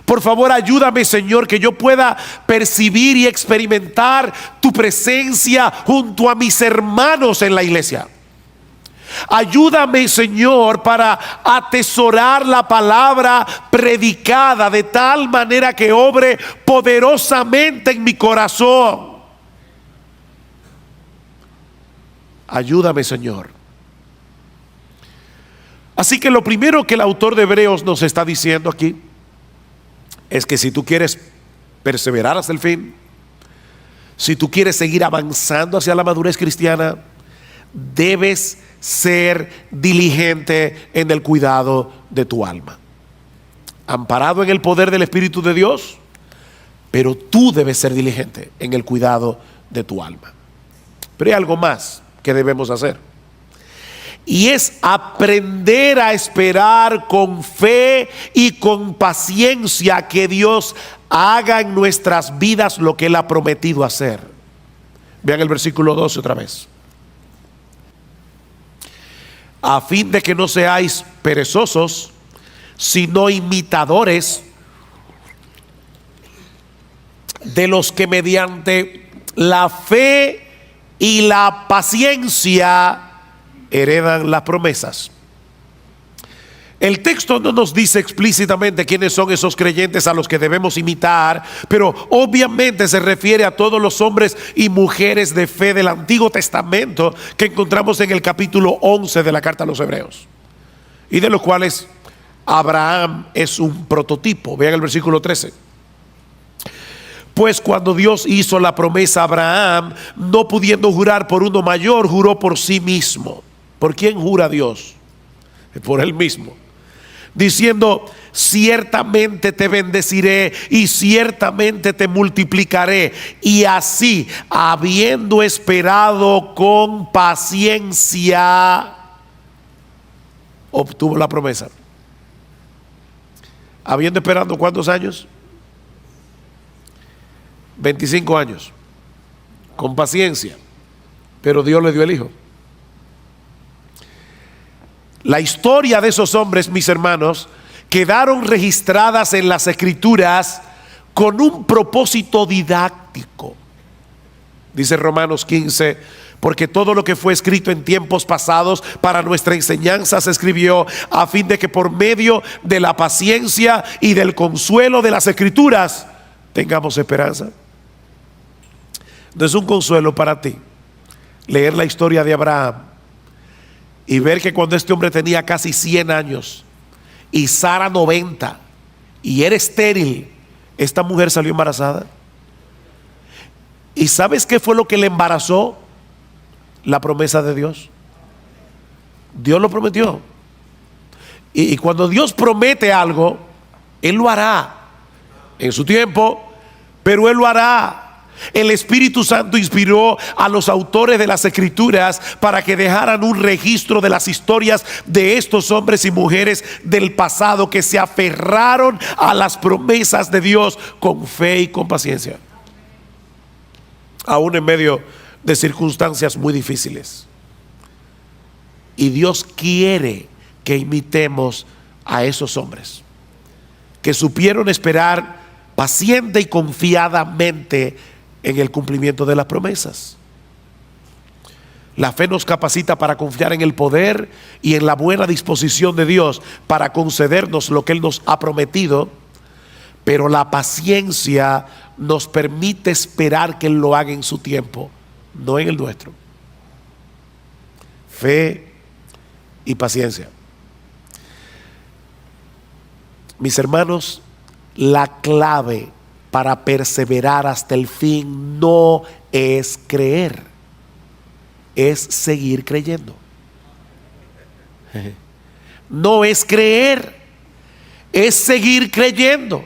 Por favor, ayúdame, Señor, que yo pueda percibir y experimentar tu presencia junto a mis hermanos en la iglesia. Ayúdame, Señor, para atesorar la palabra predicada de tal manera que obre poderosamente en mi corazón. Ayúdame, Señor. Así que lo primero que el autor de Hebreos nos está diciendo aquí es que si tú quieres perseverar hasta el fin, si tú quieres seguir avanzando hacia la madurez cristiana, debes ser diligente en el cuidado de tu alma, amparado en el poder del Espíritu de Dios, pero tú debes ser diligente en el cuidado de tu alma. Pero hay algo más que debemos hacer, y es aprender a esperar con fe y con paciencia que Dios haga en nuestras vidas lo que Él ha prometido hacer. Vean el versículo 12 otra vez. A fin de que no seáis perezosos, sino imitadores de los que mediante la fe y la paciencia heredan las promesas. El texto no nos dice explícitamente quiénes son esos creyentes a los que debemos imitar, pero obviamente se refiere a todos los hombres y mujeres de fe del Antiguo Testamento que encontramos en el capítulo 11 de la carta a los Hebreos. y de los cuales Abraham es un prototipo. Vean el versículo 13. Pues cuando Dios hizo la promesa a Abraham, no pudiendo jurar por uno mayor, juró por sí mismo. ¿Por quién jura Dios? Por él mismo, diciendo: ciertamente te bendeciré y ciertamente te multiplicaré. Y así, habiendo esperado con paciencia, obtuvo la promesa. Habiendo esperado ¿cuántos años? 25 años, con paciencia, pero Dios le dio el hijo. La historia de esos hombres, mis hermanos, quedaron registradas en las Escrituras con un propósito didáctico. Dice Romanos 15: porque todo lo que fue escrito en tiempos pasados para nuestra enseñanza se escribió, a fin de que por medio de la paciencia y del consuelo de las Escrituras tengamos esperanza. No es un consuelo para ti leer la historia de Abraham y ver que cuando este hombre tenía casi 100 años y Sara 90 y era estéril, esta mujer salió embarazada? ¿Y sabes qué fue lo que le embarazó? La promesa de Dios. Dios lo prometió. Y cuando Dios promete algo, Él lo hará en su tiempo, pero Él lo hará. El Espíritu Santo inspiró a los autores de las Escrituras para que dejaran un registro de las historias de estos hombres y mujeres del pasado que se aferraron a las promesas de Dios con fe y con paciencia, aún en medio de circunstancias muy difíciles. Y Dios quiere que imitemos a esos hombres que supieron esperar paciente y confiadamente en el cumplimiento de las promesas. La fe nos capacita para confiar en el poder y en la buena disposición de Dios para concedernos lo que Él nos ha prometido, pero la paciencia nos permite esperar que Él lo haga en su tiempo, no en el nuestro. Fe y paciencia. Mis hermanos, la clave para perseverar hasta el fin no es creer, es seguir creyendo. No es creer, es seguir creyendo.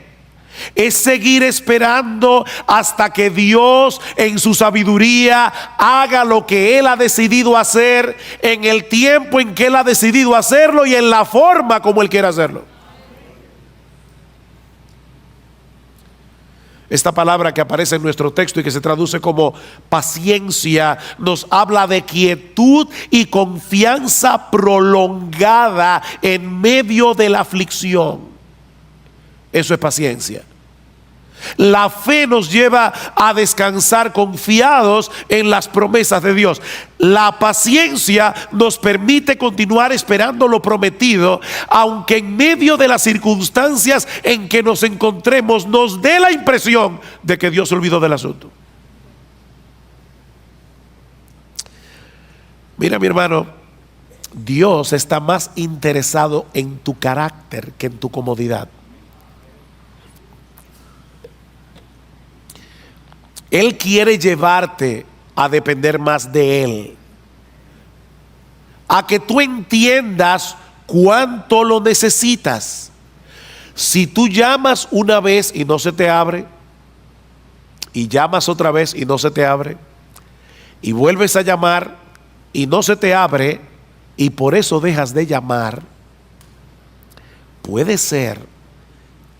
Es seguir esperando hasta que Dios en su sabiduría haga lo que Él ha decidido hacer, en el tiempo en que Él ha decidido hacerlo y en la forma como Él quiere hacerlo. Esta palabra que aparece en nuestro texto y que se traduce como paciencia nos habla de quietud y confianza prolongada en medio de la aflicción. Eso es paciencia. La fe nos lleva a descansar confiados en las promesas de Dios. La paciencia nos permite continuar esperando lo prometido, aunque en medio de las circunstancias en que nos encontremos nos dé la impresión de que Dios se olvidó del asunto. Mira, mi hermano, Dios está más interesado en tu carácter que en tu comodidad. Él quiere llevarte a depender más de Él, a que tú entiendas cuánto lo necesitas. Si tú llamas una vez y no se te abre, y llamas otra vez y no se te abre, y vuelves a llamar y no se te abre, y por eso dejas de llamar, puede ser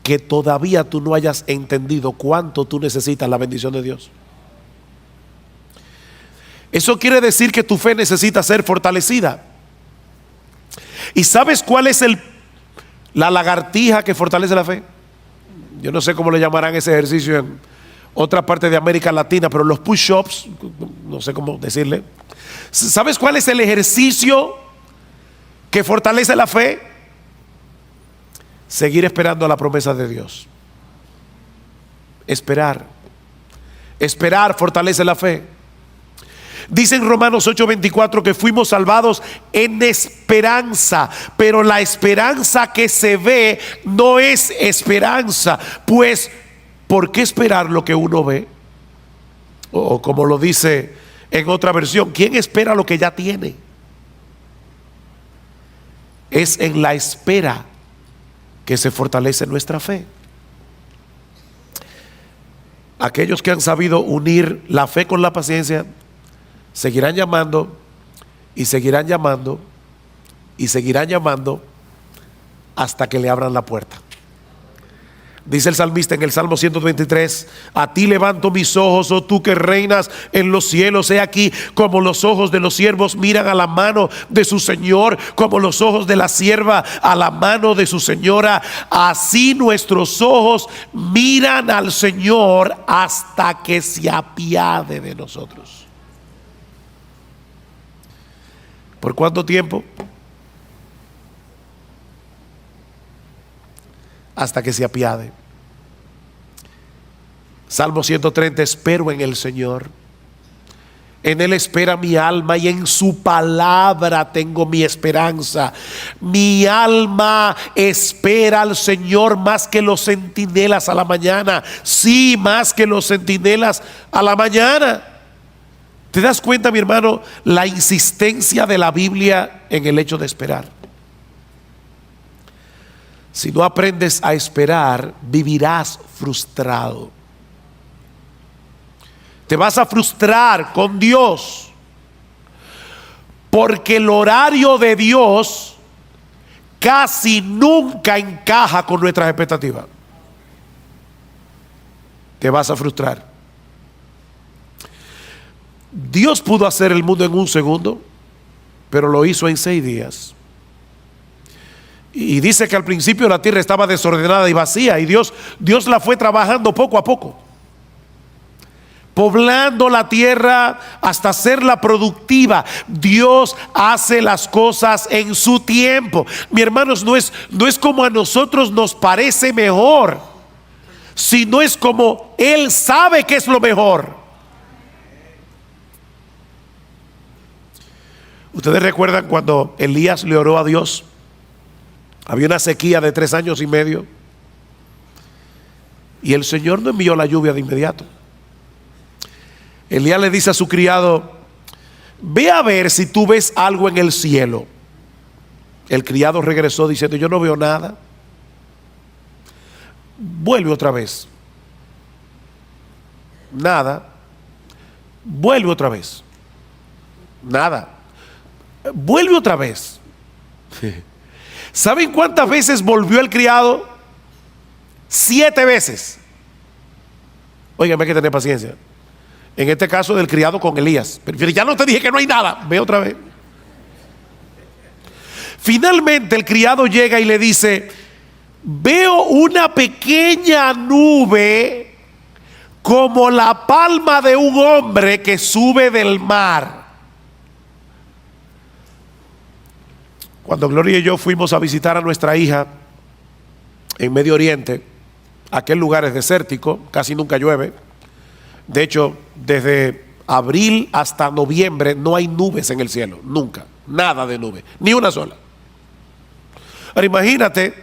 que todavía tú no hayas entendido cuánto tú necesitas la bendición de Dios. Eso quiere decir que tu fe necesita ser fortalecida. ¿Y sabes cuál es la lagartija que fortalece la fe? Yo no sé cómo le llamarán ese ejercicio en otra parte de América Latina, pero los push-ups, no sé cómo decirle. ¿Sabes cuál es el ejercicio que fortalece la fe? Seguir esperando la promesa de Dios. Esperar fortalece la fe. Dice en Romanos 8:24 que fuimos salvados en esperanza, pero la esperanza que se ve no es esperanza. Pues, ¿por qué esperar lo que uno ve? O como lo dice en otra versión, ¿quién espera lo que ya tiene? Es en la espera que se fortalece nuestra fe. Aquellos que han sabido unir la fe con la paciencia seguirán llamando y seguirán llamando y seguirán llamando hasta que le abran la puerta. Dice el salmista en el Salmo 123: a ti levanto mis ojos, oh tú que reinas en los cielos. He aquí como los ojos de los siervos miran a la mano de su Señor, como los ojos de la sierva a la mano de su señora, así nuestros ojos miran al Señor hasta que se apiade de nosotros. ¿Por cuánto tiempo? Hasta que se apiade. Salmo 130: espero en el Señor, en Él espera mi alma y en su palabra tengo mi esperanza. Mi alma espera al Señor más que los centinelas a la mañana. Sí, más que los centinelas a la mañana. ¿Te das cuenta, mi hermano, la insistencia de la Biblia en el hecho de esperar? Si no aprendes a esperar, vivirás frustrado. Te vas a frustrar con Dios, porque el horario de Dios casi nunca encaja con nuestras expectativas. Te vas a frustrar. Dios pudo hacer el mundo en un segundo, pero lo hizo en 6 días. Y dice que al principio la tierra estaba desordenada y vacía, y Dios la fue trabajando poco a poco, poblando la tierra hasta hacerla productiva. Dios hace las cosas en su tiempo. Mi hermanos, no es como a nosotros nos parece mejor, sino es como Él sabe que es lo mejor. Ustedes recuerdan cuando Elías le oró a Dios. Había una sequía de 3 años y medio, y el Señor no envió la lluvia de inmediato. Elías le dice a su criado: ve a ver si tú ves algo en el cielo. El criado regresó diciendo: yo no veo nada. Vuelve otra vez. Nada. Vuelve otra vez. Nada. Vuelve otra vez. ¿Saben cuántas veces volvió el criado? 7 veces. Óigame, hay que tener paciencia. En este caso del criado con Elías. Pero ya no te dije que no hay nada. Ve otra vez. Finalmente el criado llega y le dice: veo una pequeña nube como la palma de un hombre que sube del mar. Cuando Gloria y yo fuimos a visitar a nuestra hija en Medio Oriente, aquel lugar es desértico, casi nunca llueve. De hecho, desde abril hasta noviembre no hay nubes en el cielo, nunca, nada de nube, ni una sola. Ahora imagínate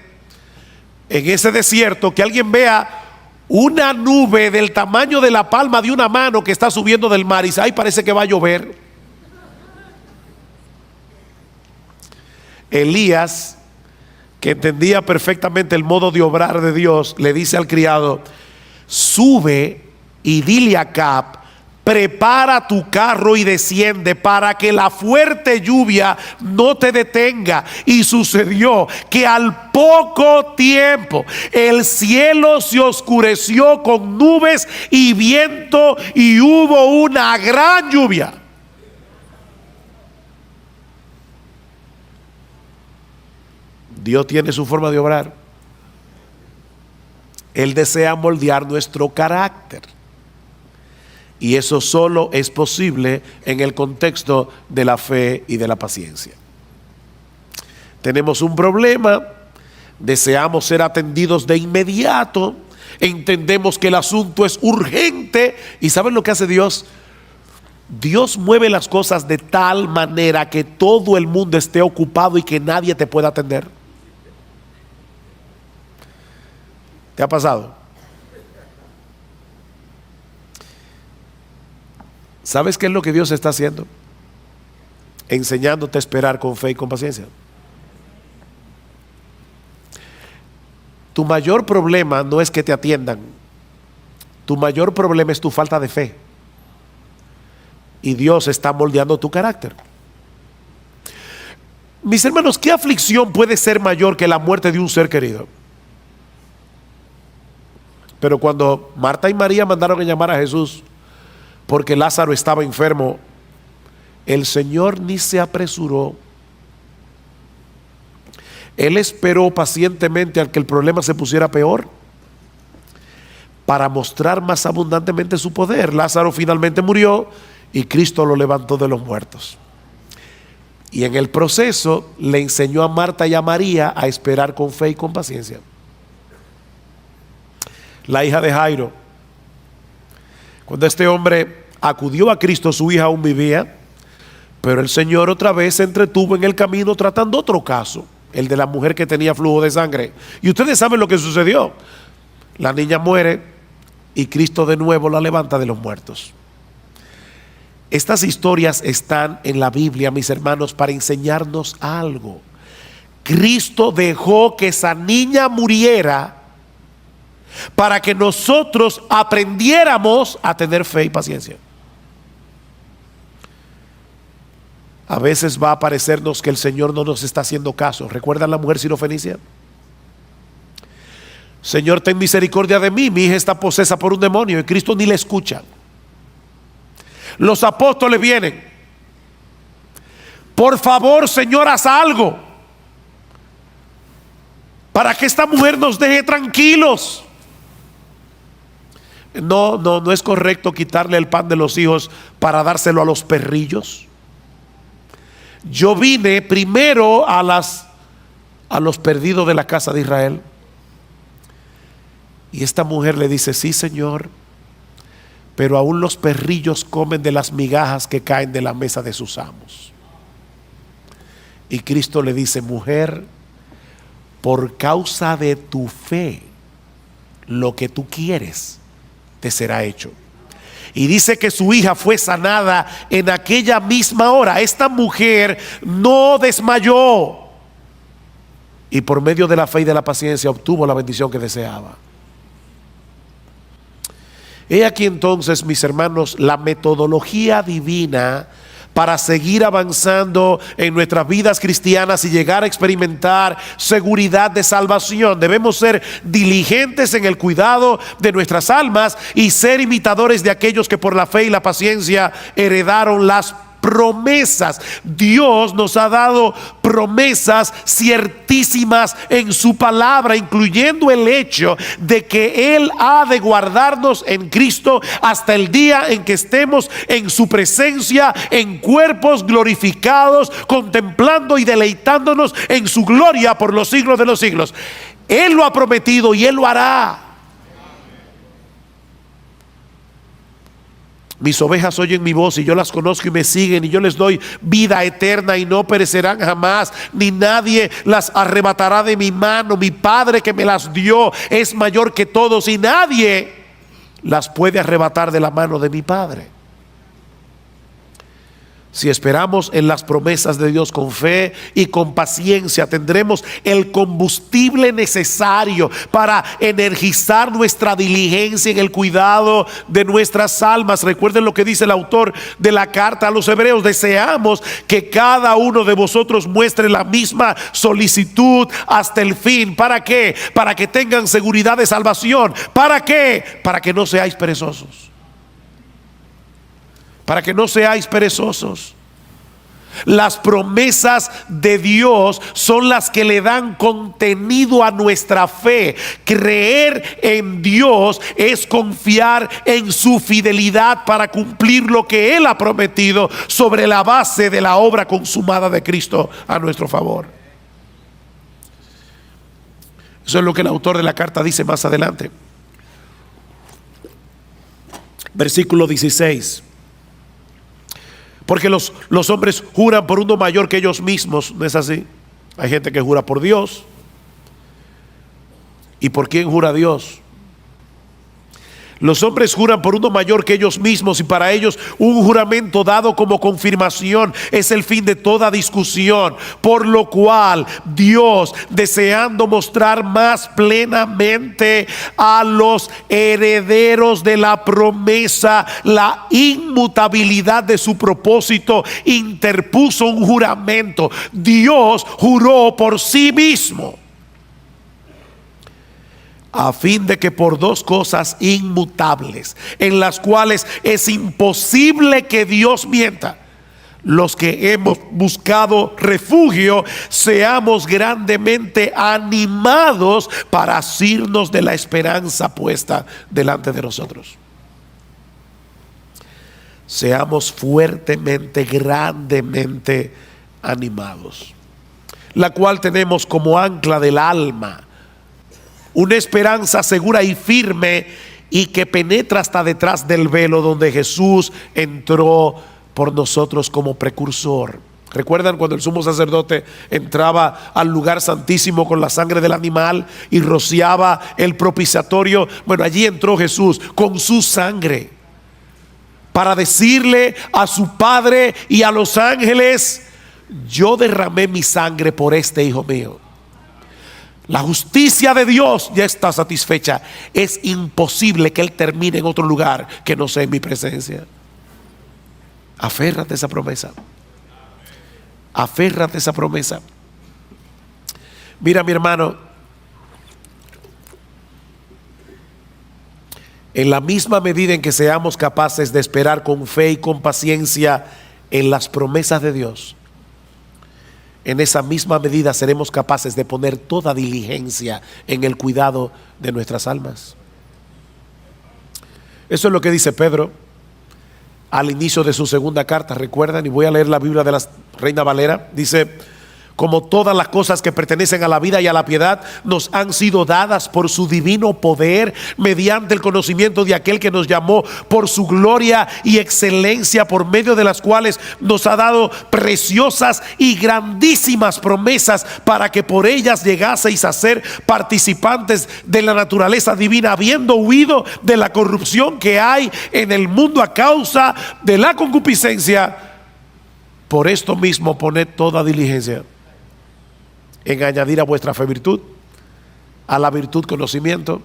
en ese desierto que alguien vea una nube del tamaño de la palma de una mano que está subiendo del mar y dice: ay, parece que va a llover. Elías, que entendía perfectamente el modo de obrar de Dios, le dice al criado: sube y dile a Acab, prepara tu carro y desciende para que la fuerte lluvia no te detenga. Y sucedió que al poco tiempo el cielo se oscureció con nubes y viento y hubo una gran lluvia. Dios tiene su forma de obrar. Él desea moldear nuestro carácter, y eso solo es posible en el contexto de la fe y de la paciencia. Tenemos un problema, deseamos ser atendidos de inmediato, entendemos que el asunto es urgente, y ¿saben lo que hace Dios? Dios mueve las cosas de tal manera que todo el mundo esté ocupado y que nadie te pueda atender. ¿Te ha pasado? ¿Sabes qué es lo que Dios está haciendo? Enseñándote a esperar con fe y con paciencia. Tu mayor problema no es que te atiendan. Tu mayor problema es tu falta de fe. Y Dios está moldeando tu carácter. Mis hermanos, ¿qué aflicción puede ser mayor que la muerte de un ser querido? Pero cuando Marta y María mandaron a llamar a Jesús porque Lázaro estaba enfermo, el Señor ni se apresuró. Él esperó pacientemente al que el problema se pusiera peor para mostrar más abundantemente su poder. Lázaro finalmente murió y Cristo lo levantó de los muertos. Y en el proceso le enseñó a Marta y a María a esperar con fe y con paciencia. La hija de Jairo, cuando este hombre acudió a Cristo, su hija aún vivía, pero el Señor otra vez se entretuvo en el camino tratando otro caso, el de la mujer que tenía flujo de sangre. Y ustedes saben lo que sucedió. La niña muere y Cristo de nuevo la levanta de los muertos. Estas historias están en la Biblia, mis hermanos, para enseñarnos algo. Cristo dejó que esa niña muriera para que nosotros aprendiéramos a tener fe y paciencia. A veces va a parecernos que el Señor no nos está haciendo caso. ¿Recuerdan la mujer sirofenicia? Señor, ten misericordia de mí, mi hija está posesa por un demonio, y Cristo ni le escucha. Los apóstoles vienen: por favor, Señor, haz algo para que esta mujer nos deje tranquilos. No es correcto quitarle el pan de los hijos para dárselo a los perrillos. Yo vine primero a los perdidos de la casa de Israel. Y esta mujer le dice: sí, Señor, pero aún los perrillos comen de las migajas que caen de la mesa de sus amos. Y Cristo le dice: mujer, por causa de tu fe, lo que tú quieres te será hecho. Y dice que su hija fue sanada en aquella misma hora. Esta mujer no desmayó y por medio de la fe y de la paciencia obtuvo la bendición que deseaba. He aquí entonces, mis hermanos, la metodología divina para seguir avanzando en nuestras vidas cristianas y llegar a experimentar seguridad de salvación. Debemos ser diligentes en el cuidado de nuestras almas y ser imitadores de aquellos que por la fe y la paciencia heredaron las promesas. Dios nos ha dado promesas ciertísimas en su palabra, incluyendo el hecho de que Él ha de guardarnos en Cristo hasta el día en que estemos en su presencia en cuerpos glorificados, contemplando y deleitándonos en su gloria por los siglos de los siglos. Él lo ha prometido y Él lo hará. Mis ovejas oyen mi voz y yo las conozco y me siguen, y yo les doy vida eterna y no perecerán jamás, ni nadie las arrebatará de mi mano. Mi Padre que me las dio es mayor que todos y nadie las puede arrebatar de la mano de mi Padre. Si esperamos en las promesas de Dios con fe y con paciencia, tendremos el combustible necesario para energizar nuestra diligencia en el cuidado de nuestras almas. Recuerden lo que dice el autor de la carta a los Hebreos: deseamos que cada uno de vosotros muestre la misma solicitud hasta el fin. ¿Para qué? Para que tengan seguridad de salvación. ¿Para qué? Para que no seáis perezosos. Para que no seáis perezosos. Las promesas de Dios son las que le dan contenido a nuestra fe. Creer en Dios es confiar en su fidelidad para cumplir lo que Él ha prometido sobre la base de la obra consumada de Cristo a nuestro favor. Eso es lo que el autor de la carta dice más adelante. Versículo 16. Porque los hombres juran por uno mayor que ellos mismos, ¿no es así? Hay gente que jura por Dios. ¿Y por quién jura Dios? Los hombres juran por uno mayor que ellos mismos, y para ellos un juramento dado como confirmación es el fin de toda discusión. Por lo cual Dios, deseando mostrar más plenamente a los herederos de la promesa la inmutabilidad de su propósito, interpuso un juramento. Dios juró por sí mismo, a fin de que por dos cosas inmutables, en las cuales es imposible que Dios mienta, los que hemos buscado refugio seamos grandemente animados para asirnos de la esperanza puesta delante de nosotros. Seamos fuertemente, grandemente animados, la cual tenemos como ancla del alma una esperanza segura y firme, y que penetra hasta detrás del velo, donde Jesús entró por nosotros como precursor. ¿Recuerdan cuando el sumo sacerdote entraba al lugar santísimo con la sangre del animal y rociaba el propiciatorio? Bueno, allí entró Jesús con su sangre para decirle a su Padre y a los ángeles: yo derramé mi sangre por este hijo mío. La justicia de Dios ya está satisfecha. Es imposible que Él termine en otro lugar que no sea en mi presencia. Aférrate a esa promesa. Aférrate a esa promesa. Mira, mi hermano, en la misma medida en que seamos capaces de esperar con fe y con paciencia en las promesas de Dios, en esa misma medida seremos capaces de poner toda diligencia en el cuidado de nuestras almas. Eso es lo que dice Pedro al inicio de su segunda carta. Recuerdan, y voy a leer la Biblia de la Reina Valera. Dice: como todas las cosas que pertenecen a la vida y a la piedad nos han sido dadas por su divino poder, mediante el conocimiento de aquel que nos llamó por su gloria y excelencia, por medio de las cuales nos ha dado preciosas y grandísimas promesas, para que por ellas llegaseis a ser participantes de la naturaleza divina, habiendo huido de la corrupción que hay en el mundo a causa de la concupiscencia. Por esto mismo poned toda diligencia en añadir a vuestra fe virtud, a la virtud conocimiento,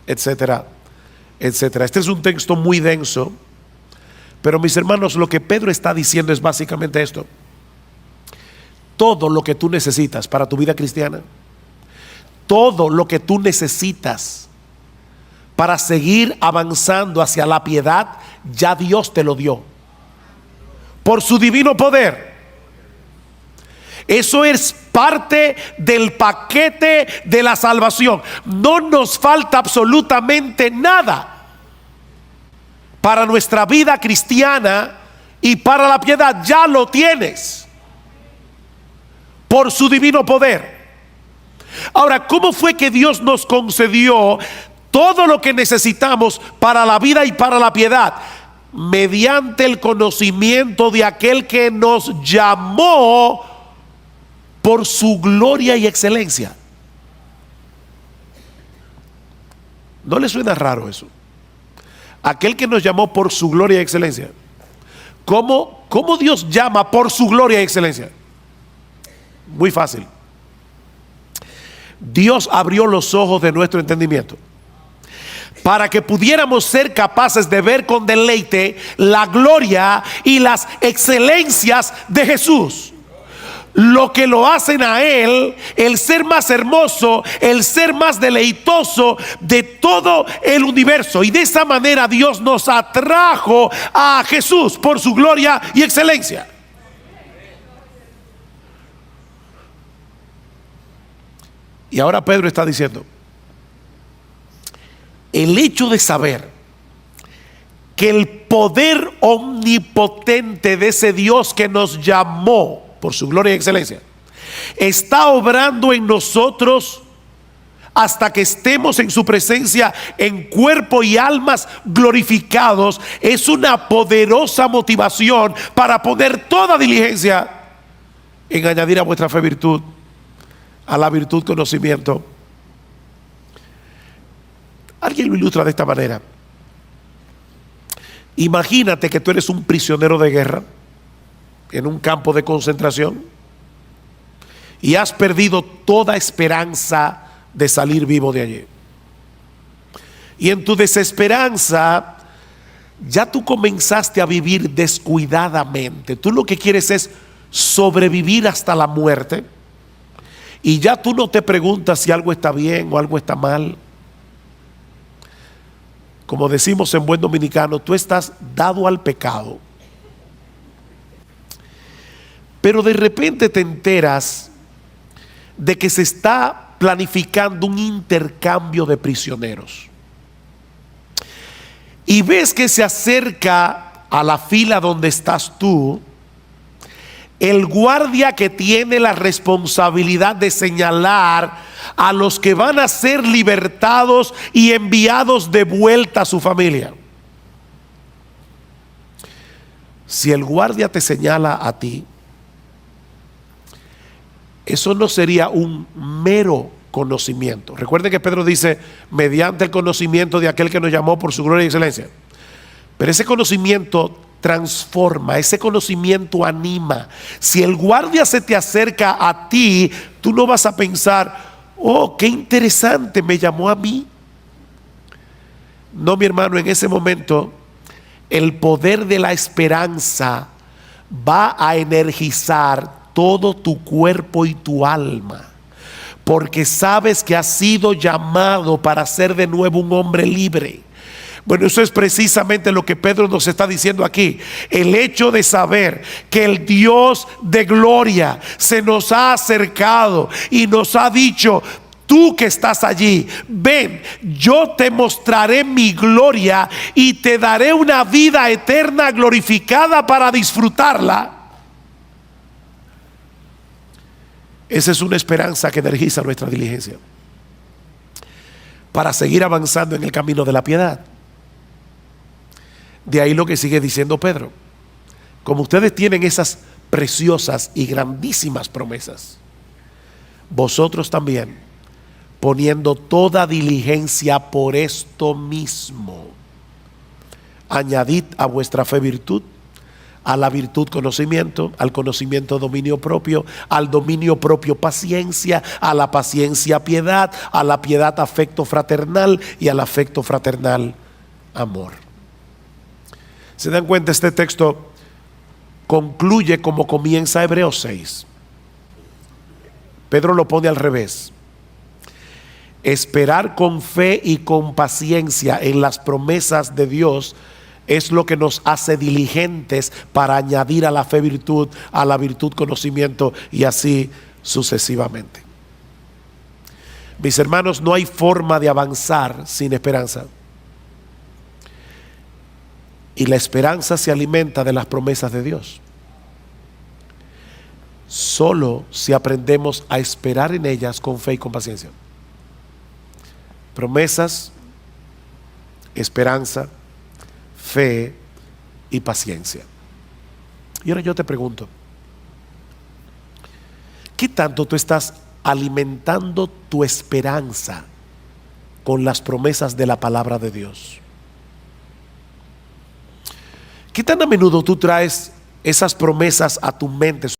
etcétera, etcétera. Este es un texto muy denso, pero mis hermanos, lo que Pedro está diciendo es básicamente esto: todo lo que tú necesitas para tu vida cristiana, todo lo que tú necesitas para seguir avanzando hacia la piedad, ya Dios te lo dio por su divino poder. Eso es parte del paquete de la salvación. No nos falta absolutamente nada para nuestra vida cristiana y para la piedad. Ya lo tienes por su divino poder. Ahora, ¿cómo fue que Dios nos concedió todo lo que necesitamos para la vida y para la piedad? Mediante el conocimiento de aquel que nos llamó por su gloria y excelencia. ¿No le suena raro eso? Aquel que nos llamó por su gloria y excelencia. ¿Cómo Dios llama por su gloria y excelencia? Muy fácil. Dios abrió los ojos de nuestro entendimiento para que pudiéramos ser capaces de ver con deleite la gloria y las excelencias de Jesús. Lo que lo hacen a Él el ser más hermoso, el ser más deleitoso de todo el universo. Y de esa manera Dios nos atrajo a Jesús por su gloria y excelencia. Y ahora Pedro está diciendo: el hecho de saber que el poder omnipotente de ese Dios que nos llamó por su gloria y excelencia está obrando en nosotros hasta que estemos en su presencia en cuerpo y almas glorificados, es una poderosa motivación para poner toda diligencia en añadir a vuestra fe virtud, a la virtud conocimiento. Alguien lo ilustra de esta manera. Imagínate que tú eres un prisionero de guerra en un campo de concentración y has perdido toda esperanza de salir vivo de allí. Y en tu desesperanza ya tú comenzaste a vivir descuidadamente. Tú lo que quieres es sobrevivir hasta la muerte y ya tú no te preguntas si algo está bien o algo está mal. Como decimos en buen dominicano, tú estás dado al pecado. Pero de repente te enteras de que se está planificando un intercambio de prisioneros. Y ves que se acerca a la fila donde estás tú el guardia que tiene la responsabilidad de señalar a los que van a ser libertados y enviados de vuelta a su familia. Si el guardia te señala a ti, eso no sería un mero conocimiento. Recuerden que Pedro dice, mediante el conocimiento de aquel que nos llamó por su gloria y excelencia. Pero ese conocimiento transforma, ese conocimiento anima. Si el guardia se te acerca a ti, tú no vas a pensar, oh, qué interesante, me llamó a mí. No, mi hermano, en ese momento el poder de la esperanza va a energizar todo tu cuerpo y tu alma, porque sabes que has sido llamado para ser de nuevo un hombre libre. Bueno, eso es precisamente lo que Pedro nos está diciendo aquí. El hecho de saber que el Dios de gloria se nos ha acercado y nos ha dicho, tú que estás allí, ven, yo te mostraré mi gloria y te daré una vida eterna glorificada para disfrutarla. Esa es una esperanza que energiza nuestra diligencia para seguir avanzando en el camino de la piedad. De ahí lo que sigue diciendo Pedro. Como ustedes tienen esas preciosas y grandísimas promesas, vosotros también, poniendo toda diligencia por esto mismo, añadid a vuestra fe virtud, a la virtud conocimiento, al conocimiento dominio propio, al dominio propio paciencia, a la paciencia piedad, a la piedad afecto fraternal y al afecto fraternal amor. ¿Se dan cuenta? Este texto concluye como comienza Hebreos 6. Pedro lo pone al revés. Esperar con fe y con paciencia en las promesas de Dios es lo que nos hace diligentes para añadir a la fe virtud, a la virtud conocimiento y así sucesivamente. Mis hermanos, no hay forma de avanzar sin esperanza. Y la esperanza se alimenta de las promesas de Dios. Solo si aprendemos a esperar en ellas con fe y con paciencia. Promesas, esperanza, fe y paciencia. Y ahora yo te pregunto, ¿qué tanto tú estás alimentando tu esperanza con las promesas de la palabra de Dios? ¿Qué tan a menudo tú traes esas promesas a tu mente?